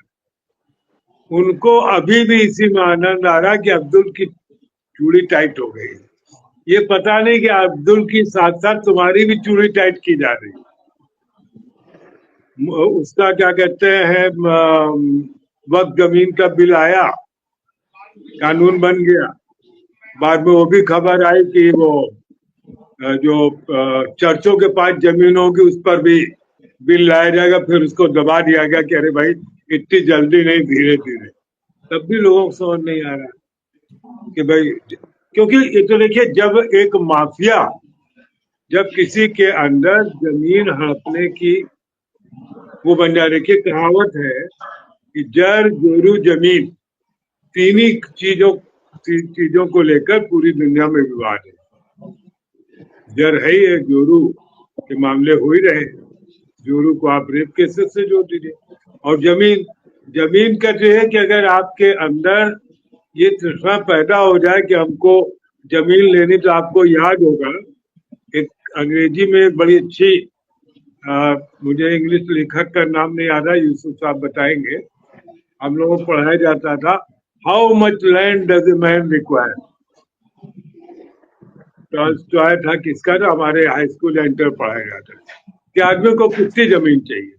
उनको अभी भी इसी में आनंद आ रहा कि अब्दुल की चूड़ी टाइट हो गई। ये पता नहीं कि अब्दुल की साथ साथ तुम्हारी भी चूड़ी टाइट की जा रही। उसका क्या कहते हैं, वक्त जमीन का बिल आया, कानून बन गया। बाद में वो भी खबर आई कि वो जो चर्चों के पास जमीन होगी उस पर भी बिल लाया जाएगा। फिर उसको दबा दिया गया कि अरे भाई इतनी जल्दी नहीं, धीरे धीरे। तब भी लोगों को समझ नहीं आ रहा कि भाई, क्योंकि ये तो देखिए, जब एक माफिया, जब किसी के अंदर जमीन हड़पने की वो बन जा रही। कहावत है कि जर जोरू जमीन, तीन ही चीजों को लेकर पूरी दुनिया में विवाद है। जर है ही, जोरू के मामले हो ही रहे, जोरू को आप रेप केसेस से जोड़ दीजिए। और जमीन का जो है कि अगर आपके अंदर ये तृष्णा पैदा हो जाए कि हमको जमीन लेनी, तो आपको याद होगा एक अंग्रेजी में एक बड़ी अच्छी, मुझे इंग्लिश लेखक का नाम नहीं याद है, यूसुफ साहब बताएंगे, हम लोगों को पढ़ाया जाता था, how much land does a man require. Tolstoy था किसका, तो हमारे हाई स्कूल इंटर पढ़ाया जाता है कि आदमी को कितनी जमीन चाहिए।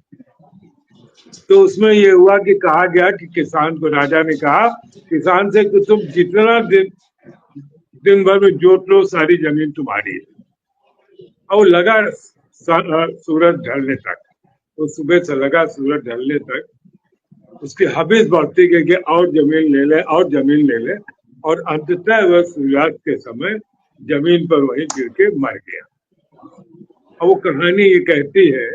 तो उसमें ये हुआ कि कहा गया कि किसान को, राजा ने कहा किसान से कि तुम जितना दिन भर में जोत लो, सारी जमीन तुम्हारी है। और लगा सूरज ढलने तक, तो सुबह से लगा सूरज ढलने तक उसकी हबीज बढ़ती गई कि और जमीन ले ले, और जमीन ले ले। और अंततः वह सूर्यास्त के समय जमीन पर वहीं गिर के मर गया। और वो कहानी ये कहती है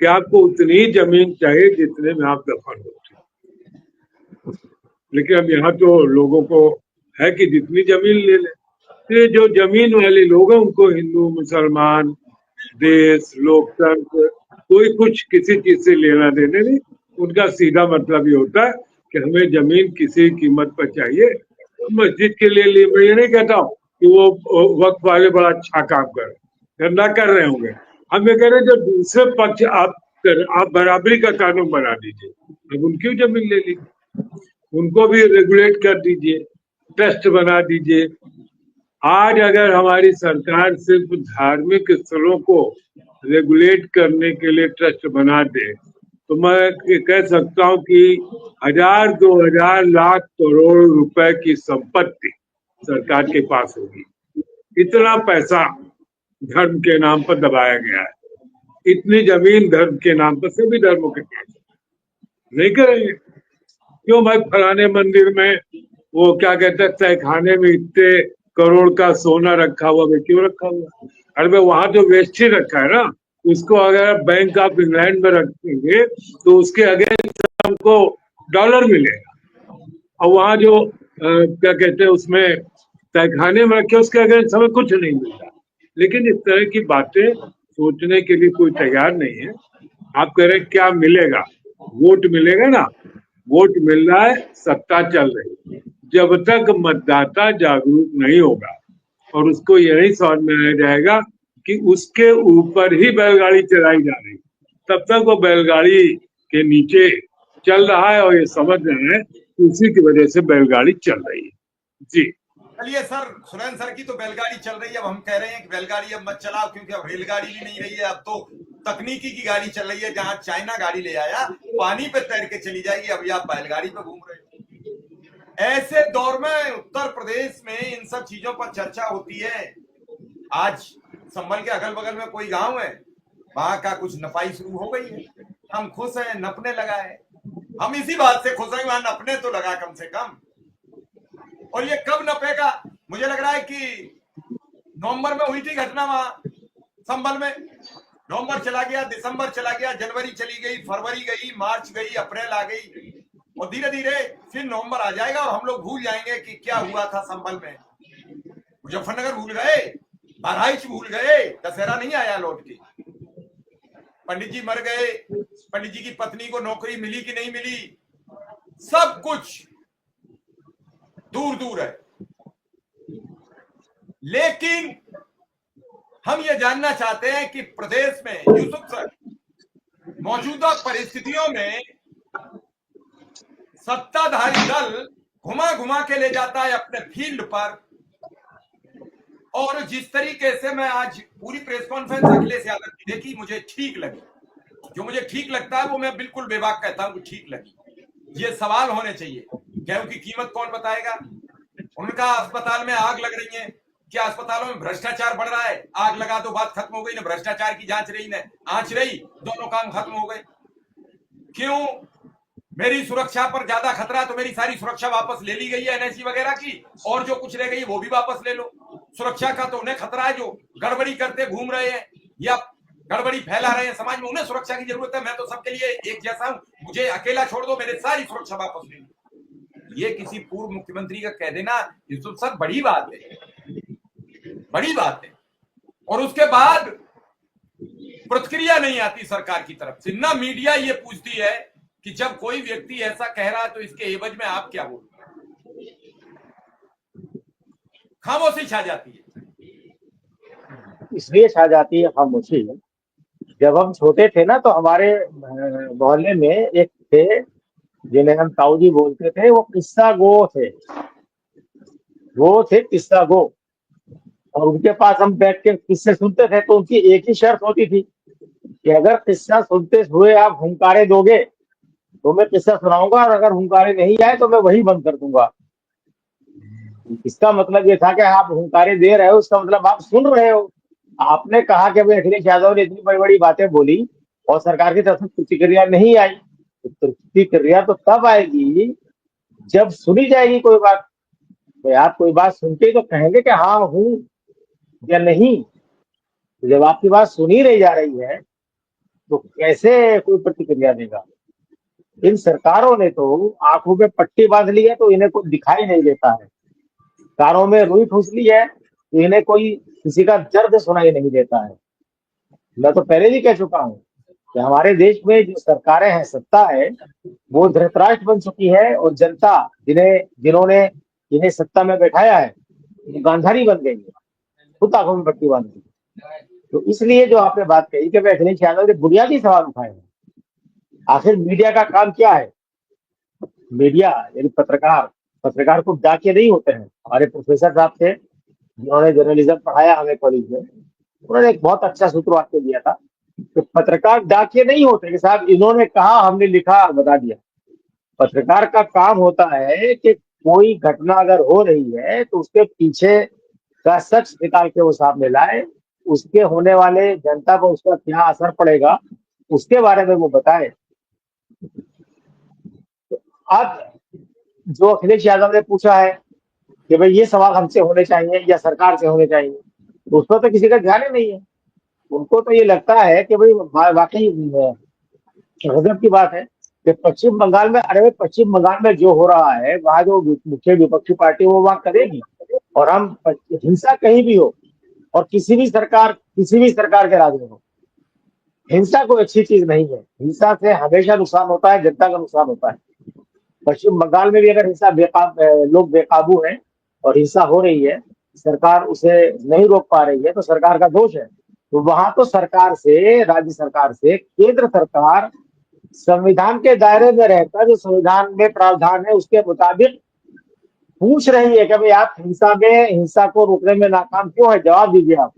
कि आपको उतनी ही जमीन चाहिए जितने में आप दफन होते। लेकिन अब यहाँ तो लोगों को है कि जितनी जमीन ले ले। तो जो जमीन वाले लोग हैं उनको हिंदू, मुसलमान, देश, लोकतंत्र, कोई कुछ किसी चीज से लेना देने नहीं। उनका सीधा मतलब ये होता है कि हमें जमीन किसी कीमत पर चाहिए। मस्जिद के लिए मैं ये नहीं कहता हूँ कि वो वक्त वाले बड़ा अच्छा काम करना कर रहे होंगे। हम ये कह रहे हैं जो दूसरे पक्ष आप बराबरी का कानून बना दीजिए, अब उनकी जमीन ले लीजिए, उनको भी रेगुलेट कर दीजिए, ट्रस्ट बना दीजिए। आज अगर हमारी सरकार सिर्फ धार्मिक स्थलों को रेगुलेट करने के लिए ट्रस्ट बना दे तो मैं कह सकता हूं कि 1000-2000 लाख करोड़ रुपए की संपत्ति सरकार के पास होगी। इतना पैसा धर्म के नाम पर दबाया गया है, इतनी जमीन धर्म के नाम पर सभी धर्मों के पास नहीं करेंगे। क्यों भाई फलाने मंदिर में वो क्या कहते हैं तहखाने में इतने करोड़ का सोना रखा हुआ है, क्यों रखा हुआ? अरे भाई वहां जो वेस्ट ही रखा है ना, उसको अगर बैंक ऑफ इंग्लैंड में रखेंगे तो उसके अगेंस्ट हमको डॉलर मिलेगा, और वहां जो क्या कहते हैं उसमें तहखाने में रखे उसके अगेंस्ट हमें कुछ नहीं मिलता। लेकिन इस तरह की बातें सोचने के लिए कोई तैयार नहीं है। आप कह रहे क्या मिलेगा? वोट मिलेगा ना, वोट मिल रहा है, सत्ता चल रही है। जब तक मतदाता जागरूक नहीं होगा और उसको ये नहीं समझ में आ जाएगा कि उसके ऊपर ही बैलगाड़ी चलाई जा रही, तब तक वो बैलगाड़ी के नीचे चल रहा है और ये समझ रहे हैं कि उसी की वजह से बैलगाड़ी चल रही है। जी चलिए सर, सुरेंद्र सर की तो बैलगाड़ी चल रही है, अब हम कह रहे हैं कि बैलगाड़ी अब मत चलाओ, क्योंकि अब रेलगाड़ी भी नहीं रही है, अब तो तकनीकी की गाड़ी चल रही है। जहां चाइना गाड़ी ले आया पानी पे तैर के चली जाएगी, अभी आप बैलगाड़ी पे घूम रहे हो। ऐसे दौर में उत्तर प्रदेश में इन सब चीजों पर चर्चा होती है। आज संभल के अगल बगल में कोई गांव है, वहां का कुछ नपाई शुरू हो गई है, हम खुश हैं, नपने लगा है। हम इसी बात से खुश हैं, वहां नपने तो लगा कम से कम। और ये कब नपेगा? मुझे लग रहा है कि नवंबर में हुई थी घटना वहां संभल में। नवंबर चला गया, दिसंबर चला गया, जनवरी चली गई, फरवरी गई, मार्च गई, अप्रैल आ गई, और धीरे धीरे फिर नवंबर आ जाएगा और हम लोग भूल जाएंगे कि क्या हुआ था संभल में। मुजफ्फरनगर भूल गए, बहराइच भूल गए, दशहरा नहीं आया लौट के। पंडित जी मर गए, पंडित जी की पत्नी को नौकरी मिली कि नहीं मिली, सब कुछ दूर दूर है। लेकिन हम ये जानना चाहते हैं कि प्रदेश में यूसुफ सर मौजूदा परिस्थितियों में सत्ताधारी दल घुमा घुमा के ले जाता है अपने फील्ड पर, और जिस तरीके से मैं आज पूरी प्रेस कॉन्फ्रेंस अखिलेश यादव की देखी, मुझे ठीक लगी। जो मुझे ठीक लगता है वो मैं बिल्कुल बेबाक कहता हूं कि ठीक लगी। ये सवाल होने चाहिए, क्या उनकी कीमत कौन बताएगा? उनका अस्पताल में आग लग रही है, क्या अस्पतालों में भ्रष्टाचार बढ़ रहा है? आग लगा दो, बात खत्म हो गई। ना भ्रष्टाचार की जांच रही, ना आंच रही, दोनों काम खत्म हो गए। क्यों? मेरी सुरक्षा पर ज्यादा खतरा है तो मेरी सारी सुरक्षा वापस ले ली गई है एनएसजी वगैरह की, और जो कुछ रह गई वो भी वापस ले लो। सुरक्षा का तो उन्हें खतरा है जो गड़बड़ी करते घूम रहे हैं या गड़बड़ी फैला रहे हैं समाज में, उन्हें सुरक्षा की जरूरत है। मैं तो सबके लिए एक जैसा हूं, मुझे अकेला छोड़ दो, मेरे सारी सुरक्षा वापस ले लो। ये किसी पूर्व मुख्यमंत्री का कह देना यूसुफ सर बड़ी बात है, बड़ी बात है। और उसके बाद प्रतिक्रिया नहीं आती सरकार की तरफ से। ना मीडिया ये पूछती है कि जब कोई व्यक्ति ऐसा कह रहा है तो इसके एवज में आप क्या बोलते हैं? खामोशी छा जाती है। इसलिए छा जाती है खामोशी। जब हम छोटे थे ना तो हमारे मोहल्ले में एक थे जिन्हें हम ताऊ जी बोलते थे, वो किस्सा गो थे, वो थे किस्सा गो। और उनके पास हम बैठ के किस्से सुनते थे तो उनकी एक ही शर्त होती थी कि अगर किस्सा सुनते हुए आप हुंकारे दोगे तो मैं किस्सा सुनाऊंगा, और अगर हुंकारे नहीं आए तो मैं वही बंद कर दूंगा। इसका मतलब ये था कि आप हुंकारे दे रहे हो, इसका मतलब आप सुन रहे हो। आपने कहा कि भाई अखिलेश यादव ने इतनी बड़ी बड़ी बातें बोली और सरकार की तरफ से प्रतिक्रिया नहीं आई। तो प्रतिक्रिया तो तब आएगी जब सुनी जाएगी कोई बात। तो आप कोई बात सुनते ही तो कहेंगे कि हाँ हूं या नहीं। तो जब आपकी बात सुनी नहीं जा रही है तो कैसे कोई प्रतिक्रिया देगा? इन सरकारों ने तो आंखों में पट्टी बांध ली है तो इन्हें कुछ दिखाई नहीं देता है, कानों में रुई ठूस ली है तो इन्हें कोई किसी का दर्द सुनाई नहीं देता है। मैं तो पहले भी कह चुका हूं कि हमारे देश में जो सरकारें हैं, सत्ता है, वो धृतराष्ट्र बन चुकी है और जनता जिन्होंने इन्हें सत्ता में बैठाया है वो गांधारी बन गई है, खुद आंखों में पट्टी बांध दी। तो इसलिए जो आपने बात कही कि भाई अखिलेश यादव ने बुनियादी सवाल उठाए हैं। आखिर मीडिया का काम क्या है? मीडिया यानी पत्रकार को डाके नहीं होते हैं। हमारे प्रोफेसर साहब थे जिन्होंने जर्नलिज्म पढ़ाया हमें कॉलेज में, उन्होंने एक बहुत अच्छा सूत्र वाक्य दिया था कि पत्रकार डाकिए नहीं होते कि साहब इन्होंने कहा हमने लिखा बता दिया। पत्रकार का काम होता है कि कोई घटना अगर हो रही है तो उसके पीछे का सच निकाल के वो सामने लाए, उसके होने वाले जनता को उसका क्या असर पड़ेगा उसके बारे में वो बताए। तो अब जो अखिलेश यादव ने पूछा है कि भाई ये सवाल हमसे होने चाहिए या सरकार से होने चाहिए, तो उस पर तो किसी का ध्यान ही नहीं है। उनको तो ये लगता है कि भाई वाकई गजब की बात है कि पश्चिम बंगाल में, अरे भाई पश्चिम बंगाल में जो हो रहा है वहां जो मुख्य विपक्षी पार्टी वो वहां करेगी। और हम हिंसा कहीं भी हो और किसी भी सरकार के राज में हो, हिंसा कोई अच्छी चीज नहीं है। हिंसा से हमेशा नुकसान होता है, जनता का नुकसान होता है। पश्चिम बंगाल में भी अगर लोग बेकाबू हैं और हिंसा हो रही है, सरकार उसे नहीं रोक पा रही है तो सरकार का दोष है। तो वहां तो सरकार से, राज्य सरकार से केंद्र सरकार संविधान के दायरे में रहकर जो संविधान में प्रावधान है उसके मुताबिक पूछ रही है कि भाई आप हिंसा को रोकने में नाकाम क्यों है, जवाब दीजिए आप।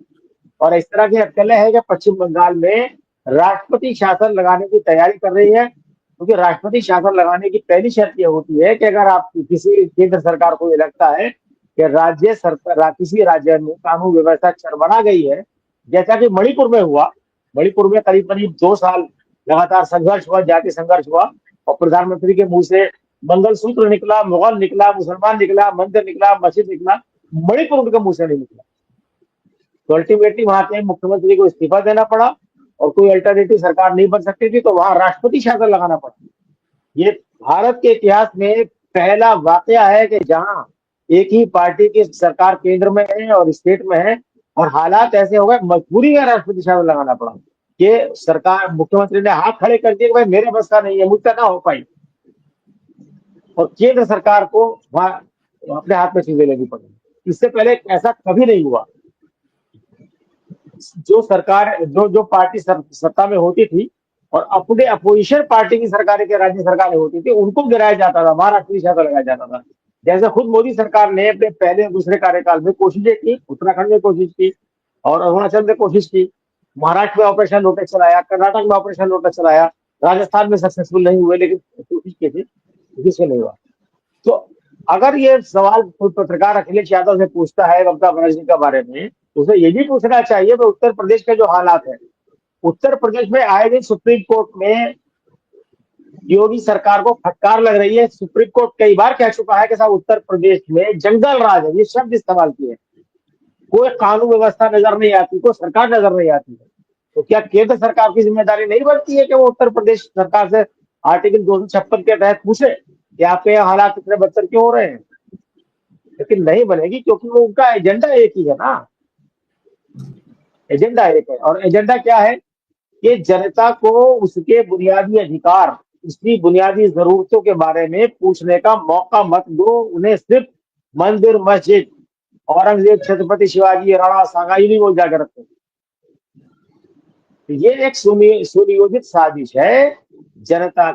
और इस तरह की अटकलें हैं कि पश्चिम बंगाल में राष्ट्रपति शासन लगाने की तैयारी कर रही है, क्योंकि राष्ट्रपति शासन लगाने की पहली शर्त यह होती है कि अगर आप किसी केंद्र सरकार को ये लगता है कि किसी राज्य में कानून व्यवस्था चरमरा गई है, जैसा कि मणिपुर में हुआ। मणिपुर में करीब करीब 2 साल लगातार संघर्ष हुआ, जाति संघर्ष हुआ और प्रधानमंत्री के मुंह से मंगलसूत्र निकला, मुगल निकला, मुसलमान निकला, मंदिर निकला, मस्जिद निकला, मणिपुर उनके मुंह से नहीं निकला। तो अल्टीमेटली वहां के मुख्यमंत्री को इस्तीफा देना पड़ा और कोई अल्टरनेटिव सरकार नहीं बन सकती थी, तो वहां राष्ट्रपति शासन लगाना पड़ा। ये भारत के इतिहास में पहला वाकया है कि जहां एक ही पार्टी की सरकार केंद्र में है और स्टेट में है और हालात ऐसे हो गए मजबूरी में राष्ट्रपति शासन लगाना पड़ा कि सरकार, मुख्यमंत्री ने हाथ खड़े कर दिए कि भाई मेरे बस का नहीं है, मुझसे ना हो पाई, और केंद्र सरकार को वहां अपने हाथ में चीजें लेनी पड़ी। इससे पहले ऐसा कभी नहीं हुआ। जो पार्टी सत्ता में होती थी और अपने अपोजिशन पार्टी की सरकारें के राज्य सरकारें होती थी उनको गिराया जाता था, महाराष्ट्र शासन लगाया जाता था। जैसे खुद मोदी सरकार ने अपने पहले और दूसरे कार्यकाल में कोशिशें की, उत्तराखंड में कोशिश की और अरुणाचल में कोशिश की, महाराष्ट्र में ऑपरेशन लोटस चलाया, कर्नाटक में ऑपरेशन लोटस चलाया, राजस्थान में सक्सेसफुल नहीं हुए लेकिन कोशिश की थी, जिससे नहीं हुआ। तो अगर ये सवाल कोई पत्रकार अखिलेश यादव से पूछता है ममता बनर्जी के बारे में, उसे ये भी पूछना चाहिए कि उत्तर प्रदेश के जो हालात है, उत्तर प्रदेश में आए दिन सुप्रीम कोर्ट में योगी सरकार को फटकार लग रही है। सुप्रीम कोर्ट कई बार कह चुका है कि साहब उत्तर प्रदेश में जंगल राज है, ये शब्द इस्तेमाल किए, कोई कानून व्यवस्था नजर नहीं आती, कोई सरकार नजर नहीं आती है। तो क्या केंद्र सरकार की जिम्मेदारी नहीं बनती है कि वो उत्तर प्रदेश सरकार से आर्टिकल 256 के तहत पूछे कि आपके यहाँ हालात इतने बदतर क्यों हो रहे हैं? लेकिन नहीं बनेगी, क्योंकि वो उनका एजेंडा एक ही है ना। एजेंडा एक है और एजेंडा क्या है कि जनता को उसके बुनियादी अधिकार, उसकी बुनियादी जरूरतों के बारे में पूछने का मौका मत दो। उन्हें सिर्फ मंदिर, मस्जिद, औरंगजेब, छत्रपति शिवाजी, राणा सांगा नहीं बोल जाकर रखते। ये एक सुनियोजित साजिश है जनता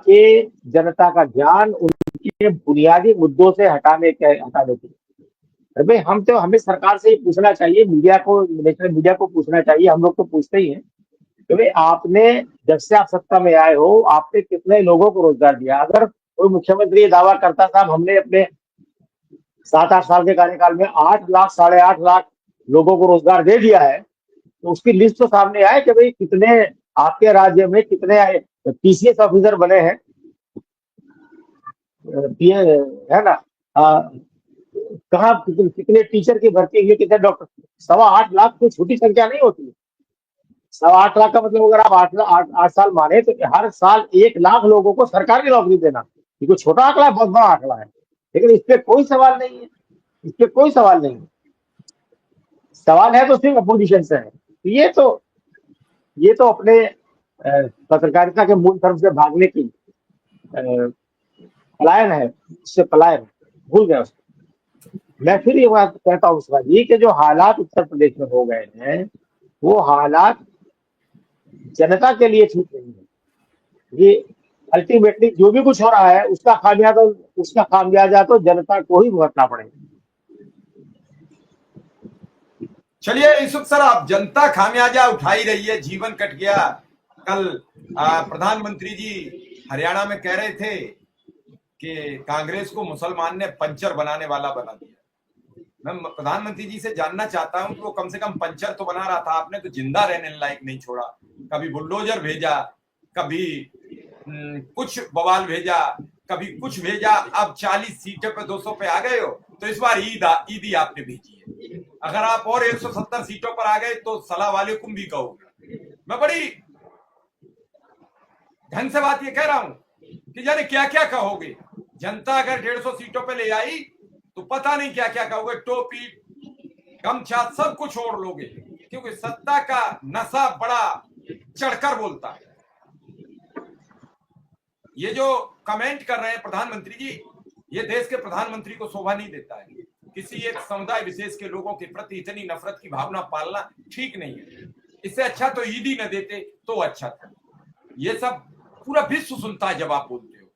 का ध्यान उनके बुनियादी मुद्दों से हटाने की। अरे हमें सरकार से ही पूछना चाहिए, नेशनल मीडिया को पूछना चाहिए, हम लोग तो पूछते ही हैं कि भाई आपने जब से आप सत्ता में आए हो आपने कितने लोगों को रोजगार दिया। अगर कोई मुख्यमंत्री ये दावा करता था हमने अपने 7-8 साल के कार्यकाल में 8 लाख 8.5 लाख लोगों को रोजगार दे दिया है, तो उसकी लिस्ट तो सामने आए कि भाई कितने आपके राज्य में कितने पीसीएस ऑफिसर बने हैं, है ना, कहाँ कितने टीचर की भर्ती हुई, कितने डॉक्टर। 8.25 लाख कोई छोटी संख्या नहीं होती है। 8.25 लाख का मतलब अगर आप 8 साल माने तो हर साल 1 लाख लोगों को सरकारी नौकरी देना, ये कोई छोटा आंकड़ा है, बहुत बड़ा आंकड़ा है। लेकिन इस पे कोई सवाल नहीं है, इस पे कोई सवाल नहीं है। सवाल है तो सिर्फ अपोजिशन से है। ये तो अपने पत्रकारिता के मूल धर्म से भागने की पलायन है, उससे पलायन भूल गए उसको। मैं फिर ये बात कहता हूँ उसका जी कि जो हालात उत्तर प्रदेश में हो गए हैं वो हालात जनता के लिए ठीक नहीं है। ये अल्टीमेटली जो भी कुछ हो रहा है उसका खामियाजा तो जनता को ही भुगतना पड़ेगा। चलिए यूसुफ सर, आप जनता खामियाजा उठा ही रही है, जीवन कट गया। कल प्रधानमंत्री जी हरियाणा में कह रहे थे कि कांग्रेस को मुसलमान ने पंचर बनाने वाला बना दिया। मैं प्रधानमंत्री जी से जानना चाहता हूं कि वो कम से कम पंचर तो बना रहा था, आपने तो जिंदा रहने लायक नहीं छोड़ा। कभी बुलडोजर भेजा, कभी कुछ बवाल भेजा, कभी कुछ भेजा। अब 40 सीटों पे 200 पे आ गए हो, तो इस बार ईदी आपने भेजी है। अगर आप और 170 सीटों पर आ गए तो सलाह वालेकुम भी कहोगे। मैं बड़ी ढंग से बात ये कह रहा हूं कि जाने क्या क्या कहोगे। जनता अगर 150 सीटों पे ले आई तो पता नहीं क्या क्या कहोगे, टोपी गमछा सब कुछ ओढ़ लोगे, क्योंकि सत्ता का नशा बड़ा चढ़कर बोलता है। ये जो कमेंट कर रहे हैं प्रधानमंत्री जी, ये देश के प्रधानमंत्री को शोभा नहीं देता है। किसी एक समुदाय विशेष के लोगों के प्रति इतनी नफरत की भावना पालना ठीक नहीं है। इससे अच्छा तो ईदी न देते तो अच्छा था। ये सब पूरा विश्व सुनता है जब आप बोलते हो,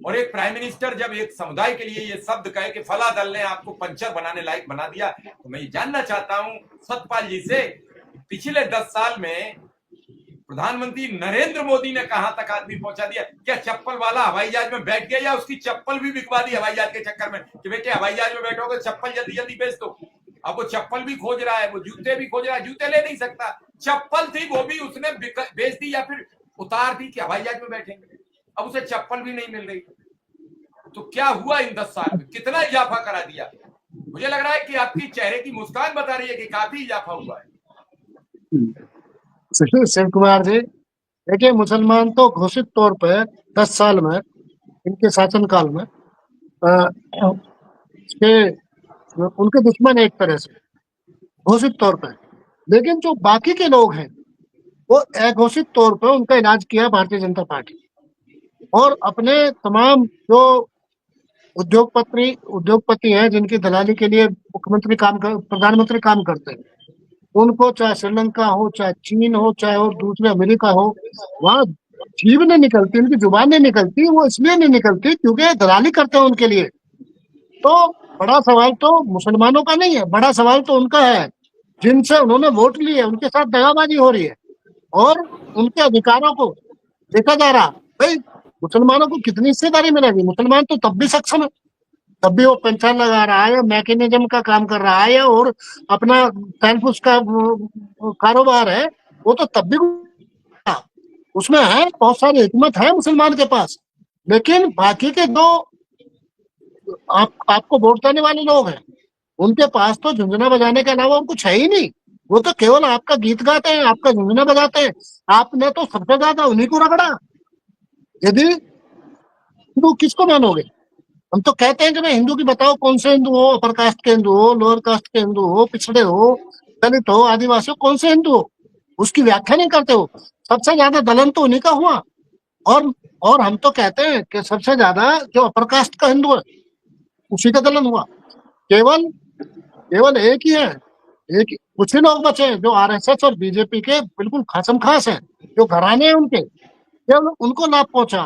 और एक प्राइम मिनिस्टर जब एक समुदाय के लिए ये शब्द कहे कि फला दल ने आपको पंचर बनाने लायक बना दिया, तो मैं ये जानना चाहता हूं सतपाल जी से, पिछले 10 साल में प्रधानमंत्री नरेंद्र मोदी ने कहां तक आदमी पहुंचा दिया? क्या चप्पल वाला हवाई जहाज में बैठ गया या उसकी चप्पल भी बिकवा दी हवाई जहाज के चक्कर में कि बेटे हवाई जहाज में बैठोगे चप्पल जल्दी जल्दी बेच दो। अब वो चप्पल भी खोज रहा है, वो जूते भी खोज रहा है, जूते ले नहीं सकता, चप्पल थी वो भी उसने बेच दी या फिर उतार दी कि हवाई जहाज में बैठेंगे। अब उसे चप्पल भी नहीं मिल रही। तो क्या हुआ इन 10 साल में, कितना इजाफा करा दिया? मुझे लग रहा है कि आपकी चेहरे की मुस्कान बता रही है कि काफी इजाफा हुआ है। शिव कुमार जी, देखिए मुसलमान तो घोषित तौर पर 10 साल में इनके शासनकाल में उनके दुश्मन है एक तरह से घोषित तौर पर। लेकिन जो बाकी के लोग हैं वो अघोषित तौर पर उनका इलाज किया भारतीय जनता पार्टी, और अपने तमाम जो उद्योगपति हैं जिनकी दलाली के लिए प्रधानमंत्री काम करते हैं, उनको चाहे श्रीलंका हो, चाहे चीन हो, चाहे और दूसरे अमेरिका हो, वहां जीभ नहीं निकलती, उनकी जुबान नहीं निकलती। वो इसलिए नहीं निकलती क्योंकि दलाली करते हैं उनके लिए। तो बड़ा सवाल तो मुसलमानों का नहीं है, बड़ा सवाल तो उनका है जिनसे उन्होंने वोट लिए, उनके साथ दगाबाजी हो रही है और उनके अधिकारों को देखा जा रहा। भाई मुसलमानों को कितनी हिस्सेदारी मिलेगी? मुसलमान तो तब भी सक्षम है, तब भी वो पेंशन लगा रहा है, मैकेनिज्म का काम कर रहा है और अपना सेल्फ उसका कारोबार है, वो तो तब भी उसमें है, बहुत सारी हिकमत है मुसलमान के पास। लेकिन बाकी के दो आपको वोट देने वाले लोग हैं, उनके पास तो झुंझुना बजाने के अलावा कुछ है ही नहीं। वो तो केवल आपका गीत गाते हैं, आपका झुंझुना बजाते हैं। आपने तो सबसे ज्यादा उन्हीं को रगड़ा। यदि हिंदू किसको मानोगे? हम तो कहते हैं कि भाई हिंदू की बताओ, कौन से हिंदू हो? अपर कास्ट के हिंदू हो, लोअर कास्ट के हिंदू हो, पिछड़े हो, दलित हो, आदिवासी हो, कौन से हिंदू हो? उसकी व्याख्या नहीं करते हो। सबसे ज्यादा दलन तो उन्हीं का हुआ। और हम तो कहते हैं कि सबसे ज्यादा जो अपर कास्ट का हिंदू है उसी का दलन हुआ। केवल एक ही है, एक कुछ ही लोग बचे हैं जो आरएसएस और बीजेपी के बिल्कुल खासम खास हैं, जो घराने हैं उनके, केवल उनको लाभ पहुंचा।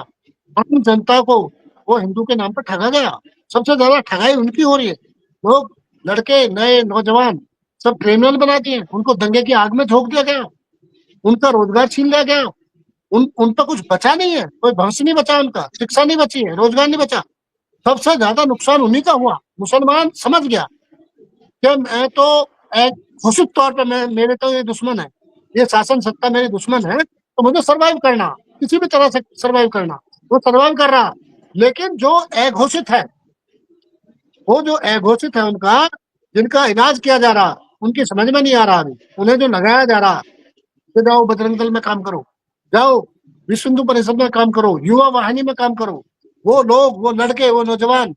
आम जनता को वो हिंदू के नाम पर ठगा गया। सबसे ज्यादा ठगाई उनकी हो रही है। लोग, लड़के, नए नौजवान सब क्रिमिनल बना दिए, उनको दंगे की आग में झोंक दिया गया, उनका रोजगार छीन लिया गया। उन पर कुछ बचा नहीं है, कोई भविष्य नहीं बचा, उनका शिक्षा नहीं बची है, रोजगार नहीं बचा। सबसे ज्यादा नुकसान उन्हीं का हुआ। मुसलमान समझ गया कि मैं तो घोषित तौर पर मेरे तो ये दुश्मन है, ये शासन सत्ता मेरी दुश्मन है, तो मुझे सर्वाइव करना, किसी भी तरह से सर्वाइव करना। वो सर्वाइव कर रहा। लेकिन जो अघोषित है, वो जो अघोषित है उनका, जिनका इलाज किया जा रहा, उनकी समझ में नहीं आ रहा। अभी उन्हें जो लगाया जा रहा कि जाओ बजरंग दल में काम करो, जाओ विश्व हिंदू परिषद में काम करो, युवा वाहिनी में काम करो, वो लोग, वो लड़के, वो नौजवान,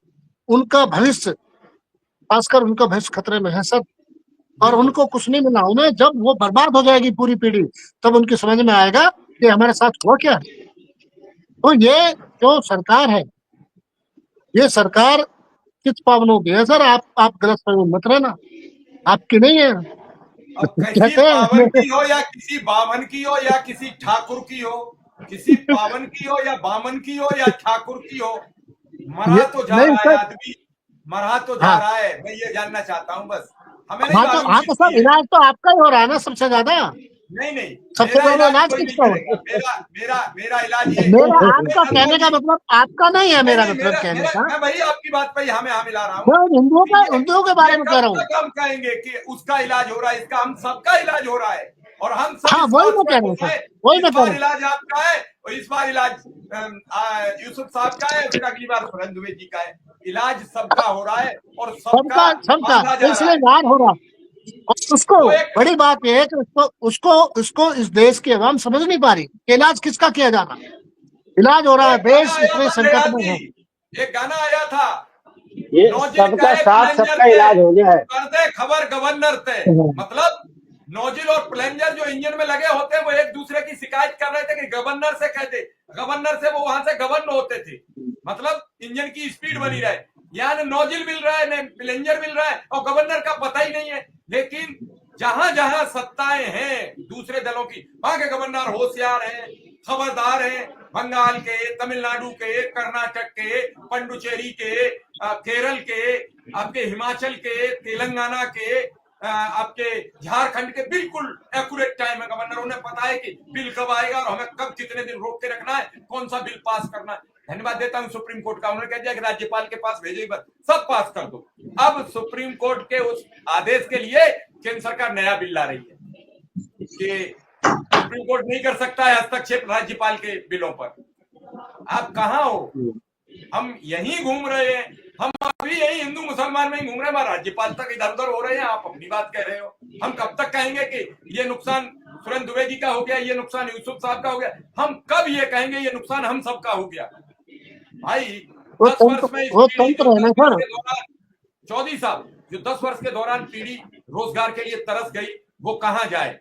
उनका भविष्य, खासकर उनका भविष्य खतरे में है सब। और उनको कुछ नहीं मिला। उन्हें जब वो बर्बाद हो जाएगी पूरी पीढ़ी, तब उनकी समझ में आएगा कि हमारे साथ हुआ क्या। तो ये जो सरकार है, ये सरकार किस पावनों की है सर? आप गलत फहमी मत रहना, आपकी नहीं है। अब किसी कहते पावन हैं की हो या किसी बामन की हो या किसी ठाकुर की हो, किसी पावन की हो या बामन की हो या ठाकुर की हो, मरा ये तो जा नहीं रहा है सर। आदमी, मरा तो जा हाँ रहा है। मैं ये जानना चाहता हूं बस, हमें नहीं हाँ मालूम तो किसकी सर है। इलाज तो आपका ही हो रहा है ना सबसे ज्यादा। नहीं नहीं, सबसे मेरा ज्यादा इलाज इलाज कोई नहीं किसका हो करेगा। रहा मेरा मेरा मेरा इलाज है? ये मेरा अपने आपका तत्वों कहने का की। मतलब आपका नहीं है, नहीं मेरा नहीं, मतलब मेरा कहने मेरा का। मैं भाई आपकी बात पर यहाँ में हाँ मिला रहा हूँ मैं कि हिंदुओं के ये बारे में कह कब रहा हूँ। तक हम कहेंगे कि उसका इलाज हो रहा है, इसका हम सबका इलाज हो रहा है। और हम सब हाँ इस वही बात मैं पर कह रहा हूँ डूबे, सर, वही इस मैं कह रहा बार हूँ। इलाज आपका है और इस बार इलाज यूसुफ साहब का है, फिर अगली बार सुरेंद्र दुबे जी का है। इलाज सबका हो रहा है और सबका सबका बांधा तो जा रहा इसलिए है। इलाज हो रहा। और उसको वो एक बड़ी बात यह है कि उसको इस देश की अवाम समझ नहीं पा रही कि इलाज किसका किया जा रहा है। इलाज हो रहा है, एक गाना देश आया इतने था संकट दयाल में जी, है। एक गाना आया था, ये नौजिल सबका कहे साथ प्लेंजर सबका से, इलाज हो गया है। कर दे खबर गवर्नर से। मतलब नौजिल और प्लेंजर जो इंजन में लगे होते हैं वो एक दूसरे की शिकायत कर रहे थे कि गवर्नर से कहते, गवर्नर से वो वहां से गवर्न होते थे, मतलब इंजन की स्पीड बनी रहे। यहाँ न नौजिल मिल रहा है न प्लेंजर मिल रहा है और गवर्नर का पता ही नहीं है। लेकिन जहां जहां सत्ताएं हैं दूसरे दलों की, वहां के गवर्नर होशियार हैं, खबरदार हैं। बंगाल के, तमिलनाडु के, कर्नाटक के, पंडुचेरी के, केरल के, आपके हिमाचल के, तेलंगाना के, आपके झारखंड के, बिल्कुल एक्यूरेट टाइम है। गवर्नरों ने पता है कि बिल कब आएगा और हमें कब कितने दिन रोक के रखना है, कौन सा बिल पास करना है। धन्यवाद देता हूं सुप्रीम कोर्ट का, उन्होंने कह दिया कि राज्यपाल के पास भेजो, बस सब पास कर दो। अब सुप्रीम कोर्ट के उस आदेश के लिए केंद्र सरकार नया बिल ला रही है कि सुप्रीम कोर्ट नहीं कर सकता है हस्तक्षेप राज्यपाल के बिलों पर। आप कहां हो? हम यहीं घूम रहे हैं, हम अभी यही हिंदू मुसलमान में ही घूम रहे हैं, हमारे राज्यपाल तक इधर उधर हो रहे हैं, आप अपनी बात कह रहे हो। हम कब तक कहेंगे कि ये नुकसान सुरेंद्र दुबे जी का हो गया, ये नुकसान यूसुफ साहब का हो गया? हम कब ये कहेंगे ये नुकसान हम सबका हो गया? भाई 10 वर्ष में इस वो पीढ़ी जो तंत्र है 10 ना वर्ष सर। के दौरान, चौधरी साहब, जो 10 वर्ष के दौरान पीढ़ी रोजगार के लिए तरस गई, वो कहां जाए,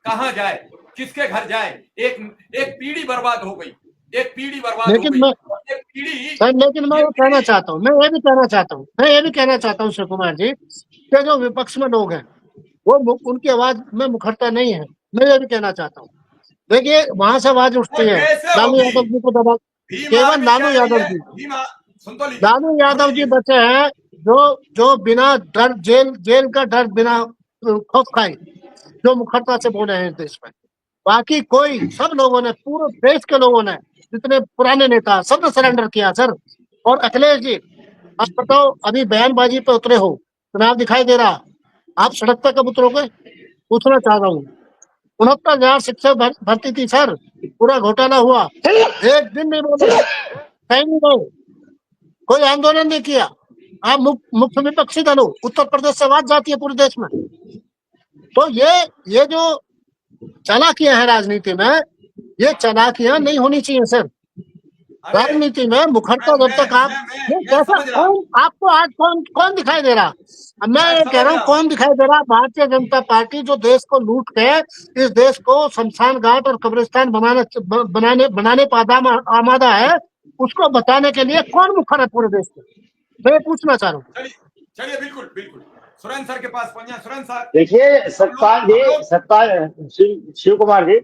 कहां जाए, किसके घर जाए? एक पीढ़ी बर्बाद हो गई, एक पीढ़ी बर्बाद हो लेकिन गई। मैं और ये पीढ़ी, सर, लेकिन मैं ये ये कहना पीढ़ी, चाहता हूँ, मैं ये भी कहना चाहता हूँ, मैं ये भी कहना चाहता हूँ शिव कुमार जी, कि जो विपक्ष में लोग हैं वो उनकी आवाज में मुखरता नहीं है। मैं ये भी कहना चाहता हूँ, देखिए वहां से आवाज उठती है कैसे लालू होगी? यादव जी को दबा। भीम केवल आर्मी लालू कह रही यादव है, जी, भीम सुन तो लीजिए, लालू सुन यादव जी लीजिए। बचे हैं जो जो बिना डर, जेल का डर, बिना खौफ खाए जो मुखरता से बोले हैं इस देश में। बाकी कोई, सब लोगों ने, पूरे देश के लोगों ने, जितने पुराने नेता, सब ने सरेंडर किया सर। और अखिलेश जी, आप बताओ, अभी बयानबाजी पे उतरे हो, चुनाव दिखाई दे रहा, आप सड़क पे कब उतरोगे? पूछना चाह रहा हूँ। 69,000 शिक्षक भर्ती थी सर, पूरा घोटाला हुआ, एक दिन नहीं बोले, कहीं नहीं गए, कोई आंदोलन नहीं किया। आप मुख्य विपक्षी दल हो, उत्तर प्रदेश से आवाज जाती है पूरे देश में। तो ये जो चालाकियां हैं राजनीति में, ये चालाकियां नहीं होनी चाहिए सर। अरे राजनीति में मुखरता जब तक आप, ये मैं कैसा, समझ रहा हूं, कौन आपको आज कौन दिखाई दे रहा? अब मैं मैं ये कह समझ रहा हूँ, रहा हूं। कौन दिखाई दे रहा? भारतीय जनता पार्टी, जो देश को लूट के इस देश को शमशान घाट और कब्रिस्तान बनाने पर आमादा है, उसको बताने के लिए कौन मुखर है पूरे देश में? मैं ये पूछना चाह रहा हूँ। चलिए चलिए, बिल्कुल बिल्कुल, सुरेंद्र सर के पास पहुंचे। सुरेंद्र सर, देखिए सतपाल हम जी, लोग शिव कुमार जी,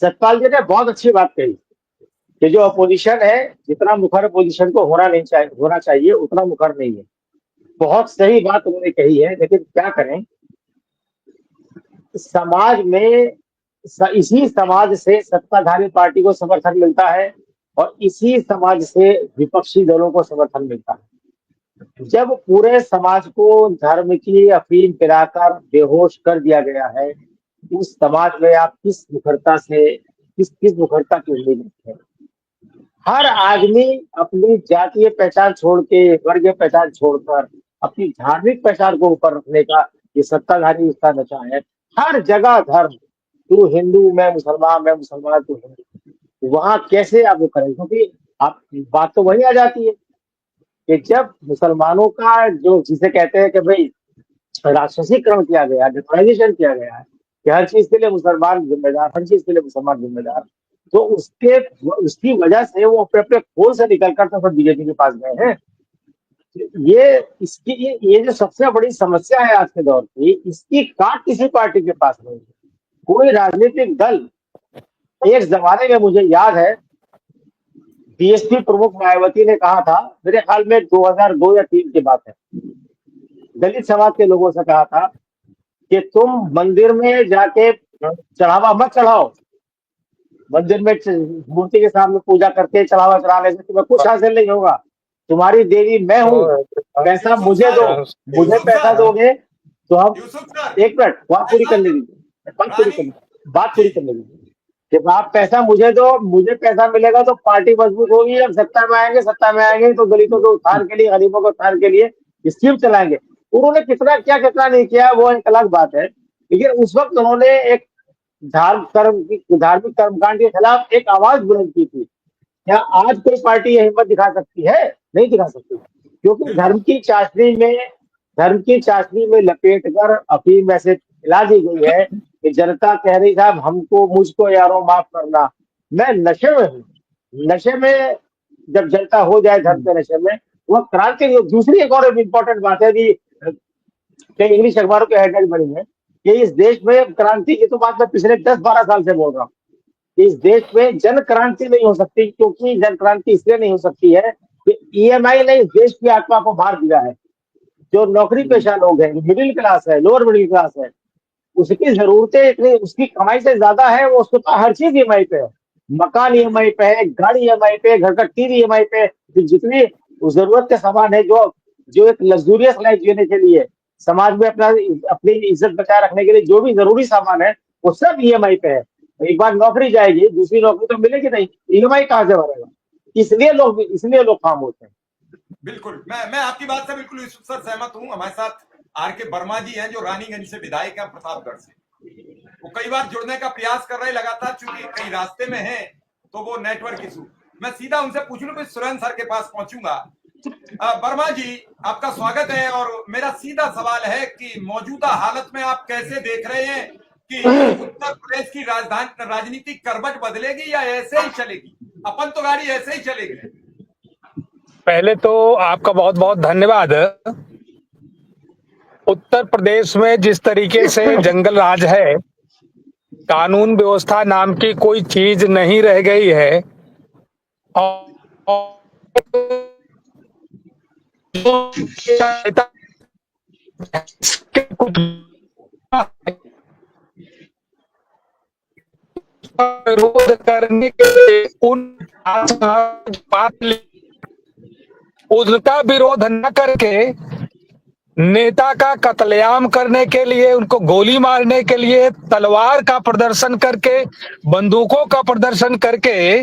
सतपाल जी ने बहुत अच्छी बात कही कि जो अपोजिशन है, जितना मुखर अपोजिशन को होना चाहिए उतना मुखर नहीं है। बहुत सही बात उन्होंने कही है, लेकिन क्या करें, समाज में इसी समाज से सत्ताधारी पार्टी को समर्थन मिलता है और इसी समाज से विपक्षी दलों को समर्थन मिलता है। जब पूरे समाज को धर्म की अफीम पिलाकर बेहोश कर दिया गया है, उस समाज में आप किस मुखरता से, किस मुखरता की उम्मीद रखते हैं? हर आदमी अपनी जातीय पहचान छोड़ के, वर्गीय पहचान छोड़कर अपनी धार्मिक पहचान को ऊपर रखने का ये सत्ताधारी उसका नशा है। हर जगह धर्म, तू हिंदू मैं मुसलमान, मैं मुसलमान तू हिंदू, वहां कैसे आप वो करें? क्योंकि आप, बात तो वही आ जाती है कि जब मुसलमानों का, जो जिसे कहते हैं कि भाई राक्षसीकरण किया गया, डिफराइजेशन किया गया है कि हर चीज के लिए मुसलमान जिम्मेदार, हर चीज के लिए मुसलमान जिम्मेदार, तो उसकी वजह से वो अपने अपने खोल से निकलकर तो फिर बीजेपी के पास गए हैं। ये जो सबसे बड़ी समस्या है आज के दौर की, इसकी काट किसी पार्टी के पास नहीं है। कोई राजनीतिक दल, एक जमाने में मुझे याद है बीएसपी प्रमुख मायावती ने कहा था, मेरे ख्याल में 2002 या 3 की बात है, दलित समाज के लोगों से कहा था कि तुम मंदिर में जाके चढ़ावा मत चढ़ाओ, मंदिर में मूर्ति के सामने पूजा करके चढ़ावा चढ़ाने से तुम्हें कुछ हासिल नहीं होगा, तुम्हारी देवी मैं हूँ, पैसा मुझे दो, मुझे पैसा दोगे तो हम, एक मिनट बात पूरी करने दीजिए, बात पूरी करने दीजिए कि आप पैसा मुझे दो, मुझे पैसा मिलेगा तो पार्टी मजबूत होगी, हम सत्ता में आएंगे तो दलितों के उत्थान के लिए, गरीबों के उत्थान के लिए स्कीम चलाएंगे। उन्होंने कितना क्या कितना नहीं किया वो एक अलग बात है, लेकिन उस वक्त उन्होंने एक धार्मिक कर्मकांड के खिलाफ एक आवाज बुलंद की थी। क्या आज कोई पार्टी ये हिम्मत दिखा सकती है? नहीं दिखा सकती, क्योंकि धर्म की चाशनी में लपेट कर अफीम ऐसे खिला दी गई है कि जनता कह रही साहब हमको, मुझको यारों माफ करना, मैं नशे में हूँ। नशे में जब जनता हो जाए धर्म के नशे में, वह क्रांति। दूसरी एक और इम्पोर्टेंट बात है कि कई इंग्लिश अखबारों के हेडलाइन बनी है कि इस देश में क्रांति, ये तो बात मैं पिछले 10-12 साल से बोल रहा हूँ, इस देश में जन क्रांति नहीं हो सकती, क्योंकि जन क्रांति इसलिए नहीं हो सकती है कि ईएमआई ने इस देश की आत्मा को मार दिया है। जो नौकरी पेशा लोग हैं, मिडिल क्लास है, लोअर मिडिल क्लास है, उसकी जरूरतें इतनी, उसकी कमाई से ज्यादा है, वो उसके पास हर चीज ईएमआई पे है, मकान ईएमआई पे है, गाड़ी ईएमआई पे, घर का टीवी ईएमआई पे, जितनी जरूरत के सामान है, जो जो एक लग्जूरियस लाइफ जीने के लिए, समाज में अपनी इज्जत बचाए रखने के लिए जो भी जरूरी सामान है, वो सब ईएमआई पे है। एक बार नौकरी जाएगी, दूसरी नौकरी तो मिलेगी नहीं, ईएमआई कहाँ से भरेगा? इसलिए लोग खामोश हैं। बिल्कुल, मैं आपकी बात से बिल्कुल सर सहमत हूं। हमारे साथ आर के वर्मा जी हैं जो रानीगंज से विधायक हैं, प्रतापगढ़ से। वो कई बार जुड़ने का प्रयास कर रहे लगातार, चूंकि कई रास्ते में हैं तो वो नेटवर्क इशू। मैं सीधा उनसे पूछ लूं, फिर सुरेंद्र सर के पास पहुंचूंगा। वर्मा जी, आपका स्वागत है, और मेरा सीधा सवाल है कि मौजूदा हालत में आप कैसे देख रहे हैं कि उत्तर प्रदेश की राजनीतिक करवट बदलेगी या ऐसे ही चलेगी? अपन तो गाड़ी ऐसे ही चलेगी। पहले तो आपका बहुत बहुत धन्यवाद। उत्तर प्रदेश में जिस तरीके से जंगल राज है, कानून व्यवस्था नाम की कोई चीज नहीं रह गई है, और विरोध करने के लिए उसका विरोध न करके नेता का कत्लेआम करने के लिए, उनको गोली मारने के लिए तलवार का प्रदर्शन करके, बंदूकों का प्रदर्शन करके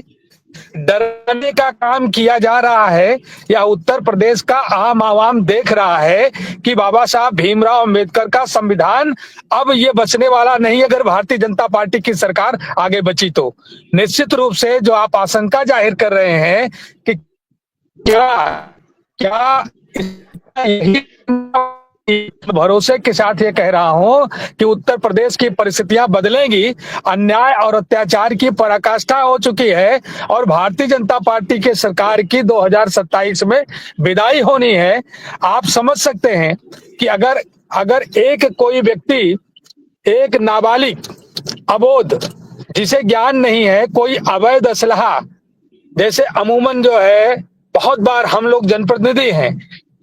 डराने का काम किया जा रहा है। या उत्तर प्रदेश का आम आवाम देख रहा है कि बाबा साहब भीमराव अंबेडकर का संविधान अब ये बचने वाला नहीं, अगर भारतीय जनता पार्टी की सरकार आगे बची तो। निश्चित रूप से जो आप आशंका जाहिर कर रहे हैं कि क्या यही भरोसे के साथ ये कह रहा हूं कि उत्तर प्रदेश की परिस्थितियां बदलेंगी, अन्याय और अत्याचार की पराकाष्ठा हो चुकी है और भारतीय जनता पार्टी के सरकार की 2027 में विदाई होनी है। आप समझ सकते हैं कि अगर एक कोई व्यक्ति, एक नाबालिग, अबोध, जिसे ज्ञान नहीं है, कोई अवैध असलहा, जैसे अमूमन जो है, बहुत बार हम लोग जनप्रतिनिधि हैं,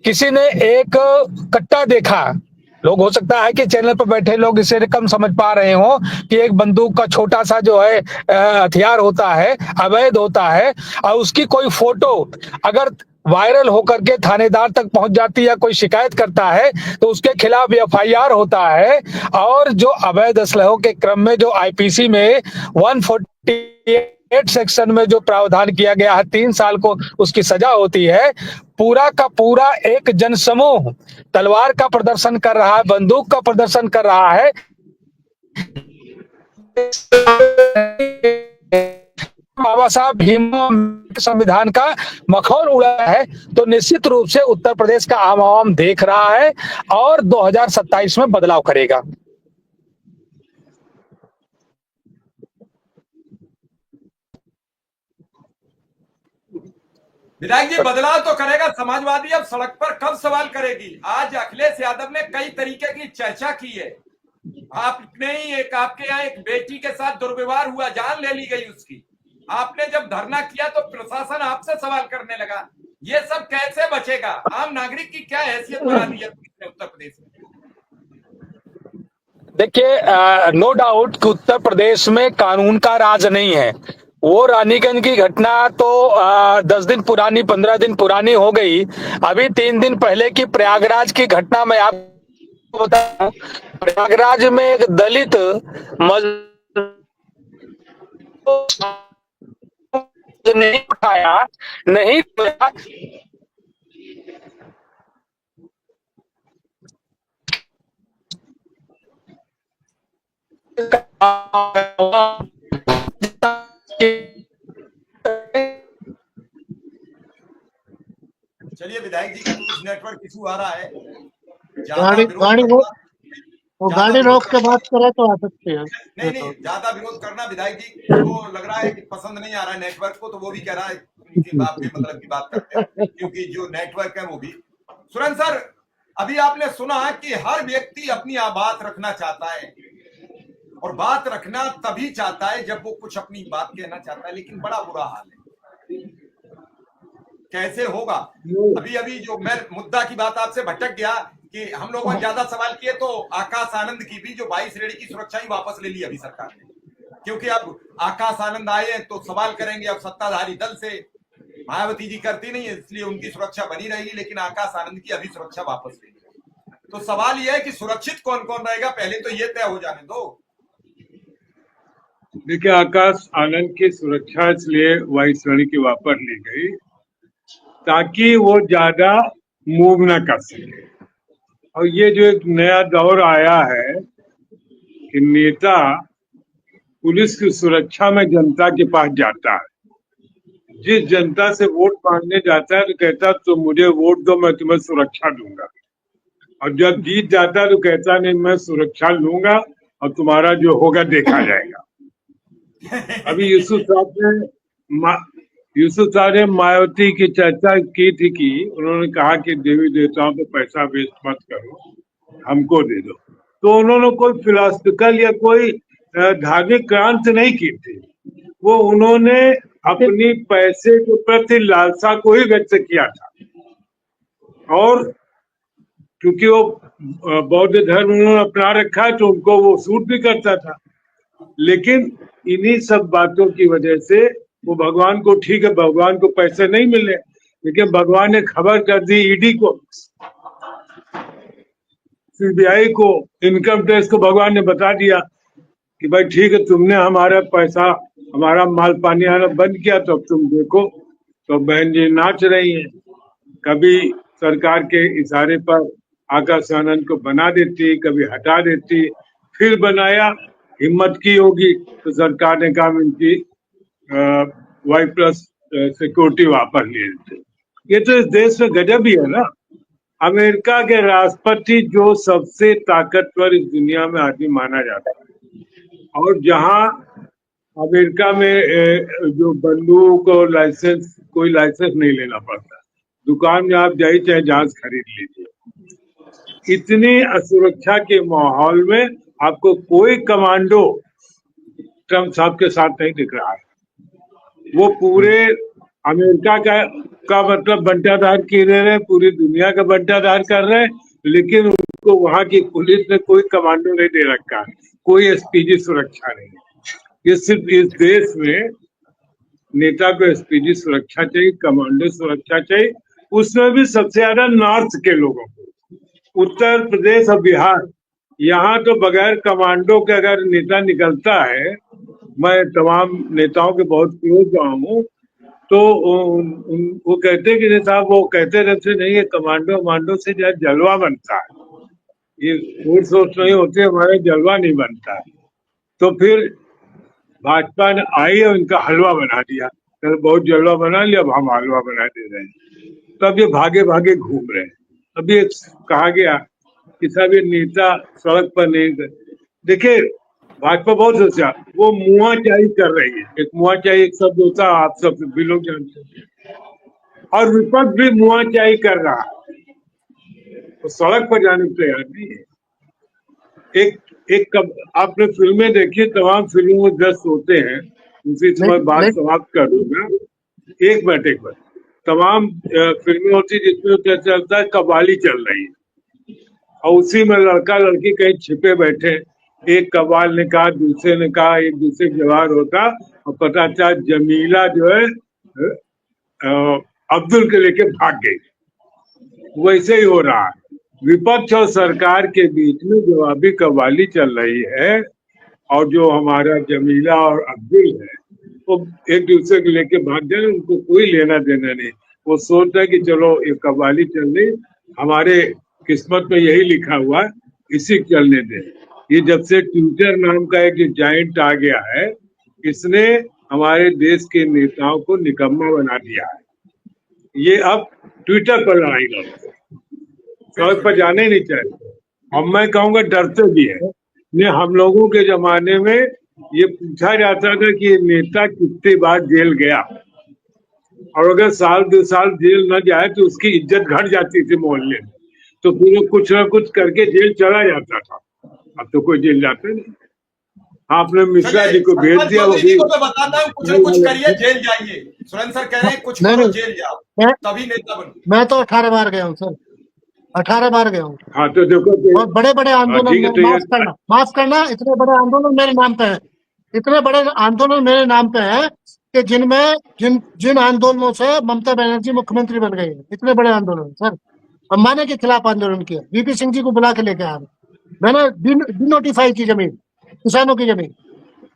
किसी ने एक कट्टा देखा, लोग हो सकता है कि चैनल पर बैठे लोग इसे कम समझ पा रहे हो कि एक बंदूक का छोटा सा जो है हथियार होता है, अवैध होता है, और उसकी कोई फोटो अगर वायरल होकर के थानेदार तक पहुंच जाती है या कोई शिकायत करता है तो उसके खिलाफ एफआईआर होता है। और जो अवैध असलहों के क्रम में जो आईपीसी में 148 सेक्शन में जो प्रावधान किया गया है, 3 साल को उसकी सजा होती है। पूरा का पूरा एक जनसमूह तलवार का प्रदर्शन कर रहा है, बंदूक का प्रदर्शन कर रहा है, बाबा साहब भीमराव संविधान का मखौल उड़ा है। तो निश्चित रूप से उत्तर प्रदेश का आम आवाम देख रहा है और 2027 में बदलाव करेगा। विधायक जी, बदलाव तो करेगा समाजवादी, अब सड़क पर कब सवाल करेगी? आज अखिलेश यादव ने कई तरीके की चर्चा की है। आपने ही आपके यहाँ एक बेटी के साथ दुर्व्यवहार हुआ, जान ले ली गई उसकी। आपने जब धरना किया तो प्रशासन आपसे सवाल करने लगा। ये सब कैसे बचेगा? आम नागरिक की क्या हैसियत बना दी है उत्तर प्रदेश में? देखिए, नो डाउट कि उत्तर प्रदेश में कानून का राज नहीं है। वो रानीगंज की घटना तो 10 दिन पुरानी, 15 दिन पुरानी हो गई। अभी 3 दिन पहले की प्रयागराज की घटना में आपको बता, प्रयागराज में एक दलित नहीं उठाया, नहीं उठाया। चलिए, विधायक जी का कुछ नेटवर्क इशू आ रहा है। गाड़ी रोक के बात करे तो आ सकते हैं। नहीं, ज्यादा विरोध करना विधायक जी को लग रहा है कि पसंद नहीं आ रहा है नेटवर्क को, तो वो भी कह रहा है उनकी बात भी मतलब की बात करते हैं, क्योंकि जो नेटवर्क है वो भी। सुरेंद्र सर, अभी आपने सुना कि हर व्यक्ति अपनी बात रखना चाहता है, और बात रखना तभी चाहता है जब वो कुछ अपनी बात कहना चाहता है, लेकिन बड़ा बुरा हाल है। कैसे होगा? अभी जो मैं मुद्दा की बात आपसे भटक गया कि हम लोगों ने ज्यादा सवाल किए, तो आकाश आनंद की भी जो 22 रेडी की सुरक्षा ही वापस ले ली अभी सरकार ने, क्योंकि अब आकाश आनंद आए तो सवाल करेंगे। अब सत्ताधारी दल से मायावती जी करती नहीं है, इसलिए उनकी सुरक्षा बनी रहेगी, लेकिन आकाश आनंद की अभी सुरक्षा वापस ले ली। तो सवाल यह है कि सुरक्षित कौन कौन रहेगा, पहले तो ये तय हो जाने दो। देखिए, आकाश आनंद की सुरक्षा इसलिए 22 श्रेणी की वापस ली गई ताकि वो ज्यादा मूव ना कर सके। और ये जो एक नया दौर आया है कि नेता पुलिस की सुरक्षा में जनता के पास जाता है, जिस जनता से वोट मांगने जाता है तो कहता है तो मुझे वोट दो, मैं तुम्हें सुरक्षा दूंगा। और जब जीत जाता है तो कहता नहीं, मैं सुरक्षा लूंगा और तुम्हारा जो होगा देखा जाएगा। अभी यूसुफ साहब ने मायावती की चर्चा की थी कि उन्होंने कहा कि देवी देवताओं को पैसा वेस्ट मत करो, हमको दे दो। तो उन्होंने कोई फिलोसफिकल या कोई धार्मिक क्रांति नहीं की थी, वो उन्होंने अपनी पैसे के प्रति लालसा को ही व्यक्त किया था। और क्योंकि वो बौद्ध धर्म उन्होंने अपना रखा है तो उनको वो सूट भी करता था। लेकिन इन्हीं सब बातों की वजह से वो भगवान को, ठीक है भगवान को पैसे नहीं मिले, लेकिन भगवान ने खबर कर दी ईडी को, सीबीआई को, इनकम टैक्स को। भगवान ने बता दिया कि भाई ठीक है, तुमने हमारा पैसा, हमारा माल पानी आना बंद किया, तो अब तुम देखो। तो बहन जी नाच रही हैं, कभी सरकार के इशारे पर आकाश आनंद को बना देती, कभी हटा देती, फिर बनाया, हिम्मत की होगी तो सरकार ने कहा इनकी Y+ सिक्योरिटी वापस ले लेते। ये तो इस देश में गजब ही है ना। अमेरिका के राष्ट्रपति जो सबसे ताकतवर इस दुनिया में आदमी माना जाता है, और जहां अमेरिका में जो बंदूक और लाइसेंस, कोई लाइसेंस नहीं लेना पड़ता, दुकान में आप जाइए चाहे जहाज खरीद लीजिए। इतनी असुरक्षा के माहौल में आपको कोई कमांडो ट्रम्प साहब के साथ नहीं दिख रहा है। वो पूरे अमेरिका का मतलब बंटाधार कर रहे हैं, पूरी दुनिया का बंटाधार कर रहे हैं, लेकिन उनको वहां की पुलिस ने कोई कमांडो नहीं दे रखा, कोई एसपीजी सुरक्षा नहीं। ये सिर्फ इस देश में नेता को एसपीजी सुरक्षा चाहिए, कमांडो सुरक्षा चाहिए, उसमें भी सबसे ज्यादा नॉर्थ के लोगों को। उत्तर प्रदेश और बिहार, यहाँ तो बगैर कमांडो के अगर नेता निकलता है, मैं तमाम नेताओं के बहुत क्लोज रहा हूँ, तो वो कहते कि नहीं साहब, वो कहते रहते नहीं है कमांडो से जो जलवा बनता है, ये फोर्स नहीं होते, हमारा जलवा नहीं बनता है। तो फिर भाजपा ने आई और इनका हलवा बना दिया, तो बहुत जलवा बना लिया, अब हम हलवा बना दे रहे हैं। तो अब ये भागे भागे घूम रहे हैं। अब ये कहा गया कि सब ये नेता सड़क पर नहीं। देखिए, भाजपा बहुत होशियार, वो मुआचाई कर रही है। एक मुआचाई एक शब्द होता है, आप सब भी लोग जानते हैं। और विपक्ष भी मुआचाई कर रहा है, तो सड़क पर जाने को तैयार नहीं है। एक आपने फिल्में देखी, तमाम फिल्मों में दस्त होते हैं, उसी समय बात समाप्त कर दूंगा। एक मिनट तमाम फिल्में होती जिसमें क्या चलता है, कव्वाली चल रही है और उसी में लड़का लड़की कहीं छिपे बैठे, एक कव्वाल ने कहा, दूसरे ने कहा, एक दूसरे का जवाब होता और पता चला जमीला जो है अब्दुल के लेके भाग गई। वैसे ही हो रहा है, विपक्ष और सरकार के बीच में जवाबी कव्वाली चल रही है और जो हमारा जमीला और अब्दुल है वो एक दूसरे को लेके भाग जाए, उनको कोई लेना देना नहीं। वो सोचता है कि चलो ये कव्वाली चल रही, हमारे किस्मत में यही लिखा हुआ है, इसी चलने दे। ये जब से ट्विटर नाम का एक जाइंट आ गया है, इसने हमारे देश के नेताओं को निकम्मा बना दिया है। ये अब ट्विटर पर लड़ाई लड़ते, सड़क पर जाने नहीं चाहिए, और मैं कहूँगा डरते भी है। हम लोगों के जमाने में ये पूछा जाता था कि ये नेता कितनी बार जेल गया, और अगर साल 2 साल जेल न जाए तो उसकी इज्जत घट जाती थी मोहल्ले में, तो फिर वो कुछ ना कुछ करके जेल चला जाता था। अब तो कोई जेल जाता नहीं। आपने मिश्रा जी को भेज दिया, वो भी तो बताता हूँ, कुछ न कुछ करिए, जेल जाइए। सुरेंद्र सर कह रहे हैं कुछ करो, जेल जाओ, तभी नेता बनो। मैं तो 18 बार गया हूँ सर, 18 बार गया हूँ। हाँ तो देखो, और बड़े बड़े आंदोलन में माफ करना, इतने बड़े आंदोलन मेरे नाम पे है, इतने बड़े आंदोलन मेरे नाम पे है कि जिनमें जिन आंदोलनों से ममता बनर्जी मुख्यमंत्री बन गई है, इतने बड़े आंदोलन सर। अंबानी के खिलाफ आंदोलन किया, वीपी सिंह जी को बुला के लेके आया, मैंने डिनोटिफाई की जमीन, किसानों की जमीन।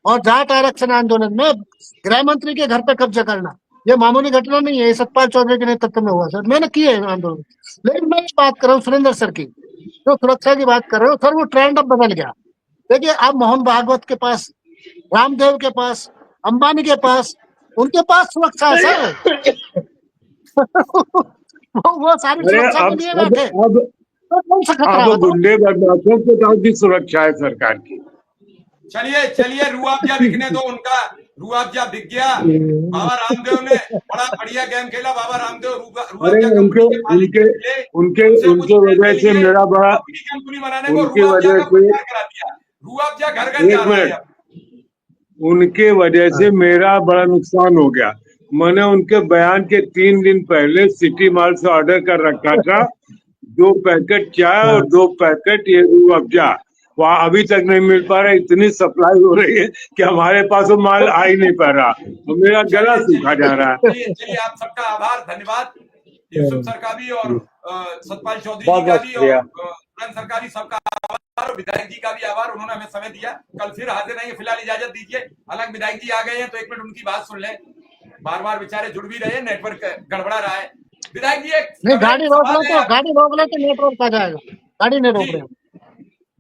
और जाट आरक्षण आंदोलन में गृह मंत्री के घर पे कब्जा करना, ये मामूली घटना नहीं है, ये सतपाल चौधरी के नेतृत्व में हुआ सर, मैंने किए आंदोलन। लेकिन मैं बात कर रहा हूँ सुरेंद्र सर की, जो सुरक्षा की बात कर रहे हो सर, वो ट्रेंड अब बदल गया। देखिए अब मोहन भागवत के पास, रामदेव के पास, अंबानी के पास, उनके पास सुरक्षा है सर। वो सारी सुरक्षा के लिए बैठे, अब गुंडे बदमाशों के साथ भी सुरक्षा है सरकार की। चलिए रुआबजा बिकने दो उनका, रुआबजा बिक गया। बाबा रामदेव ने बड़ा बढ़िया गेम खेला, बाबा रामदेव उनके वजह से मेरा बड़ा, कंपनी बनाने को रुआबजा का प्रचार करा दिया, रुआबजा घर घर जा रहा है। उनके वजह से मेरा बड़ा नुकसान हो गया। मैंने उनके बयान के 3 दिन पहले सिटी मॉल से ऑर्डर कर रखा था 2 पैकेट चाय और 2 पैकेट ये रुआबजा, वहाँ अभी तक नहीं मिल पा रहा। इतनी सप्लाई हो रही है कि हमारे पास वो माल आ ही नहीं पा रहा, तो मेरा गला सूखा जा रहा है। चलिए आप सबका आभार, धन्यवाद, यूसुफ सर का भी और सतपाल चौधरी जी का भी और सुरेंद्र सर का भी, सबका आभार, और विधायक जी का भी आभार, उन्होंने हमें समय दिया। कल फिर हाजिर रहेंगे, फिलहाल इजाजत दीजिए। हालांकि विधायक जी आ गए हैं तो 1 मिनट उनकी बात सुन लें, बार बार बेचारे जुड़ भी रहे, नेटवर्क गड़बड़ा रहा है। विधायक जी नहीं, गाड़ी रोक लो तो नेटवर्क आ जाएगा, गाड़ी नहीं रोक रहे।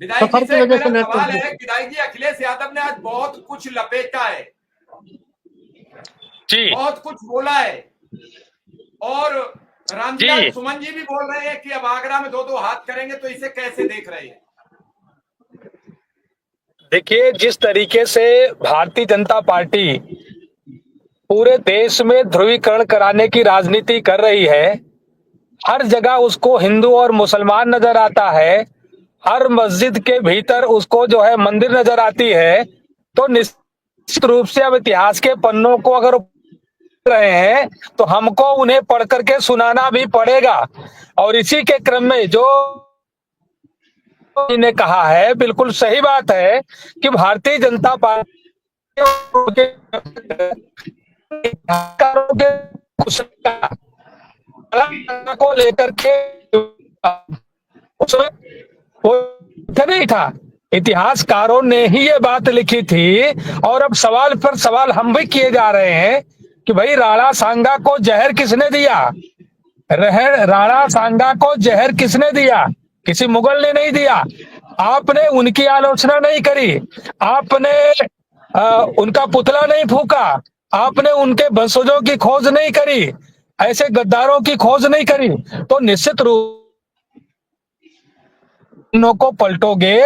विधायक जी से मेरा सवाल है, विधायक जी अखिलेश यादव ने आज बहुत कुछ लपेटा है जी, बहुत कुछ बोला है, और रामजी सुमन जी भी बोल रहे हैं कि अब आगरा में 2-2 हाथ करेंगे, तो इसे कैसे देख रहे हैं? देखिए, जिस तरीके से भारतीय जनता पार्टी पूरे देश में ध्रुवीकरण कराने की राजनीति कर रही है, हर जगह उसको हिंदू और मुसलमान नजर आता है, हर मस्जिद के भीतर उसको जो है मंदिर नजर आती है, तो निश्चित रूप से अब इतिहास के पन्नों को अगर रहे हैं तो हमको उन्हें पढ़ करके सुनाना भी पड़ेगा। और इसी के क्रम में जो ने कहा है, बिल्कुल सही बात है कि भारतीय जनता पार्टी को लेकर के उसमें कोई नहीं था, इतिहासकारों ने ही ये बात लिखी थी। और अब सवाल पर सवाल हम भी किए जा रहे हैं कि भाई राणा सांगा को जहर किसने दिया? राणा सांगा को जहर किसने दिया? किसी मुगल ने नहीं दिया। आपने उनकी आलोचना नहीं करी, आपने उनका पुतला नहीं फूका, आपने उनके वंशजों की खोज नहीं करी, ऐसे गद्दारों की खोज नहीं करी, तो निश्चित रूप को पलटोगे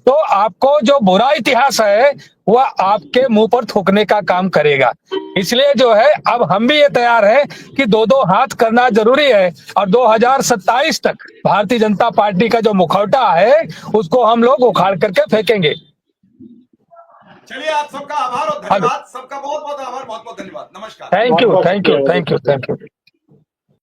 तो आपको जो बुरा इतिहास है वह आपके मुंह पर थूकने का काम करेगा। इसलिए जो है अब हम भी ये तैयार है कि दो दो हाथ करना जरूरी है और 2027 तक भारतीय जनता पार्टी का जो मुखौटा है उसको हम लोग उखाड़ करके फेंकेंगे। चलिए, आप सबका आभार और धन्यवाद, सबका बहुत बहुत आभार, बहुत बहुत धन्यवाद, नमस्कार। Thank you, thank you, thank you, thank you.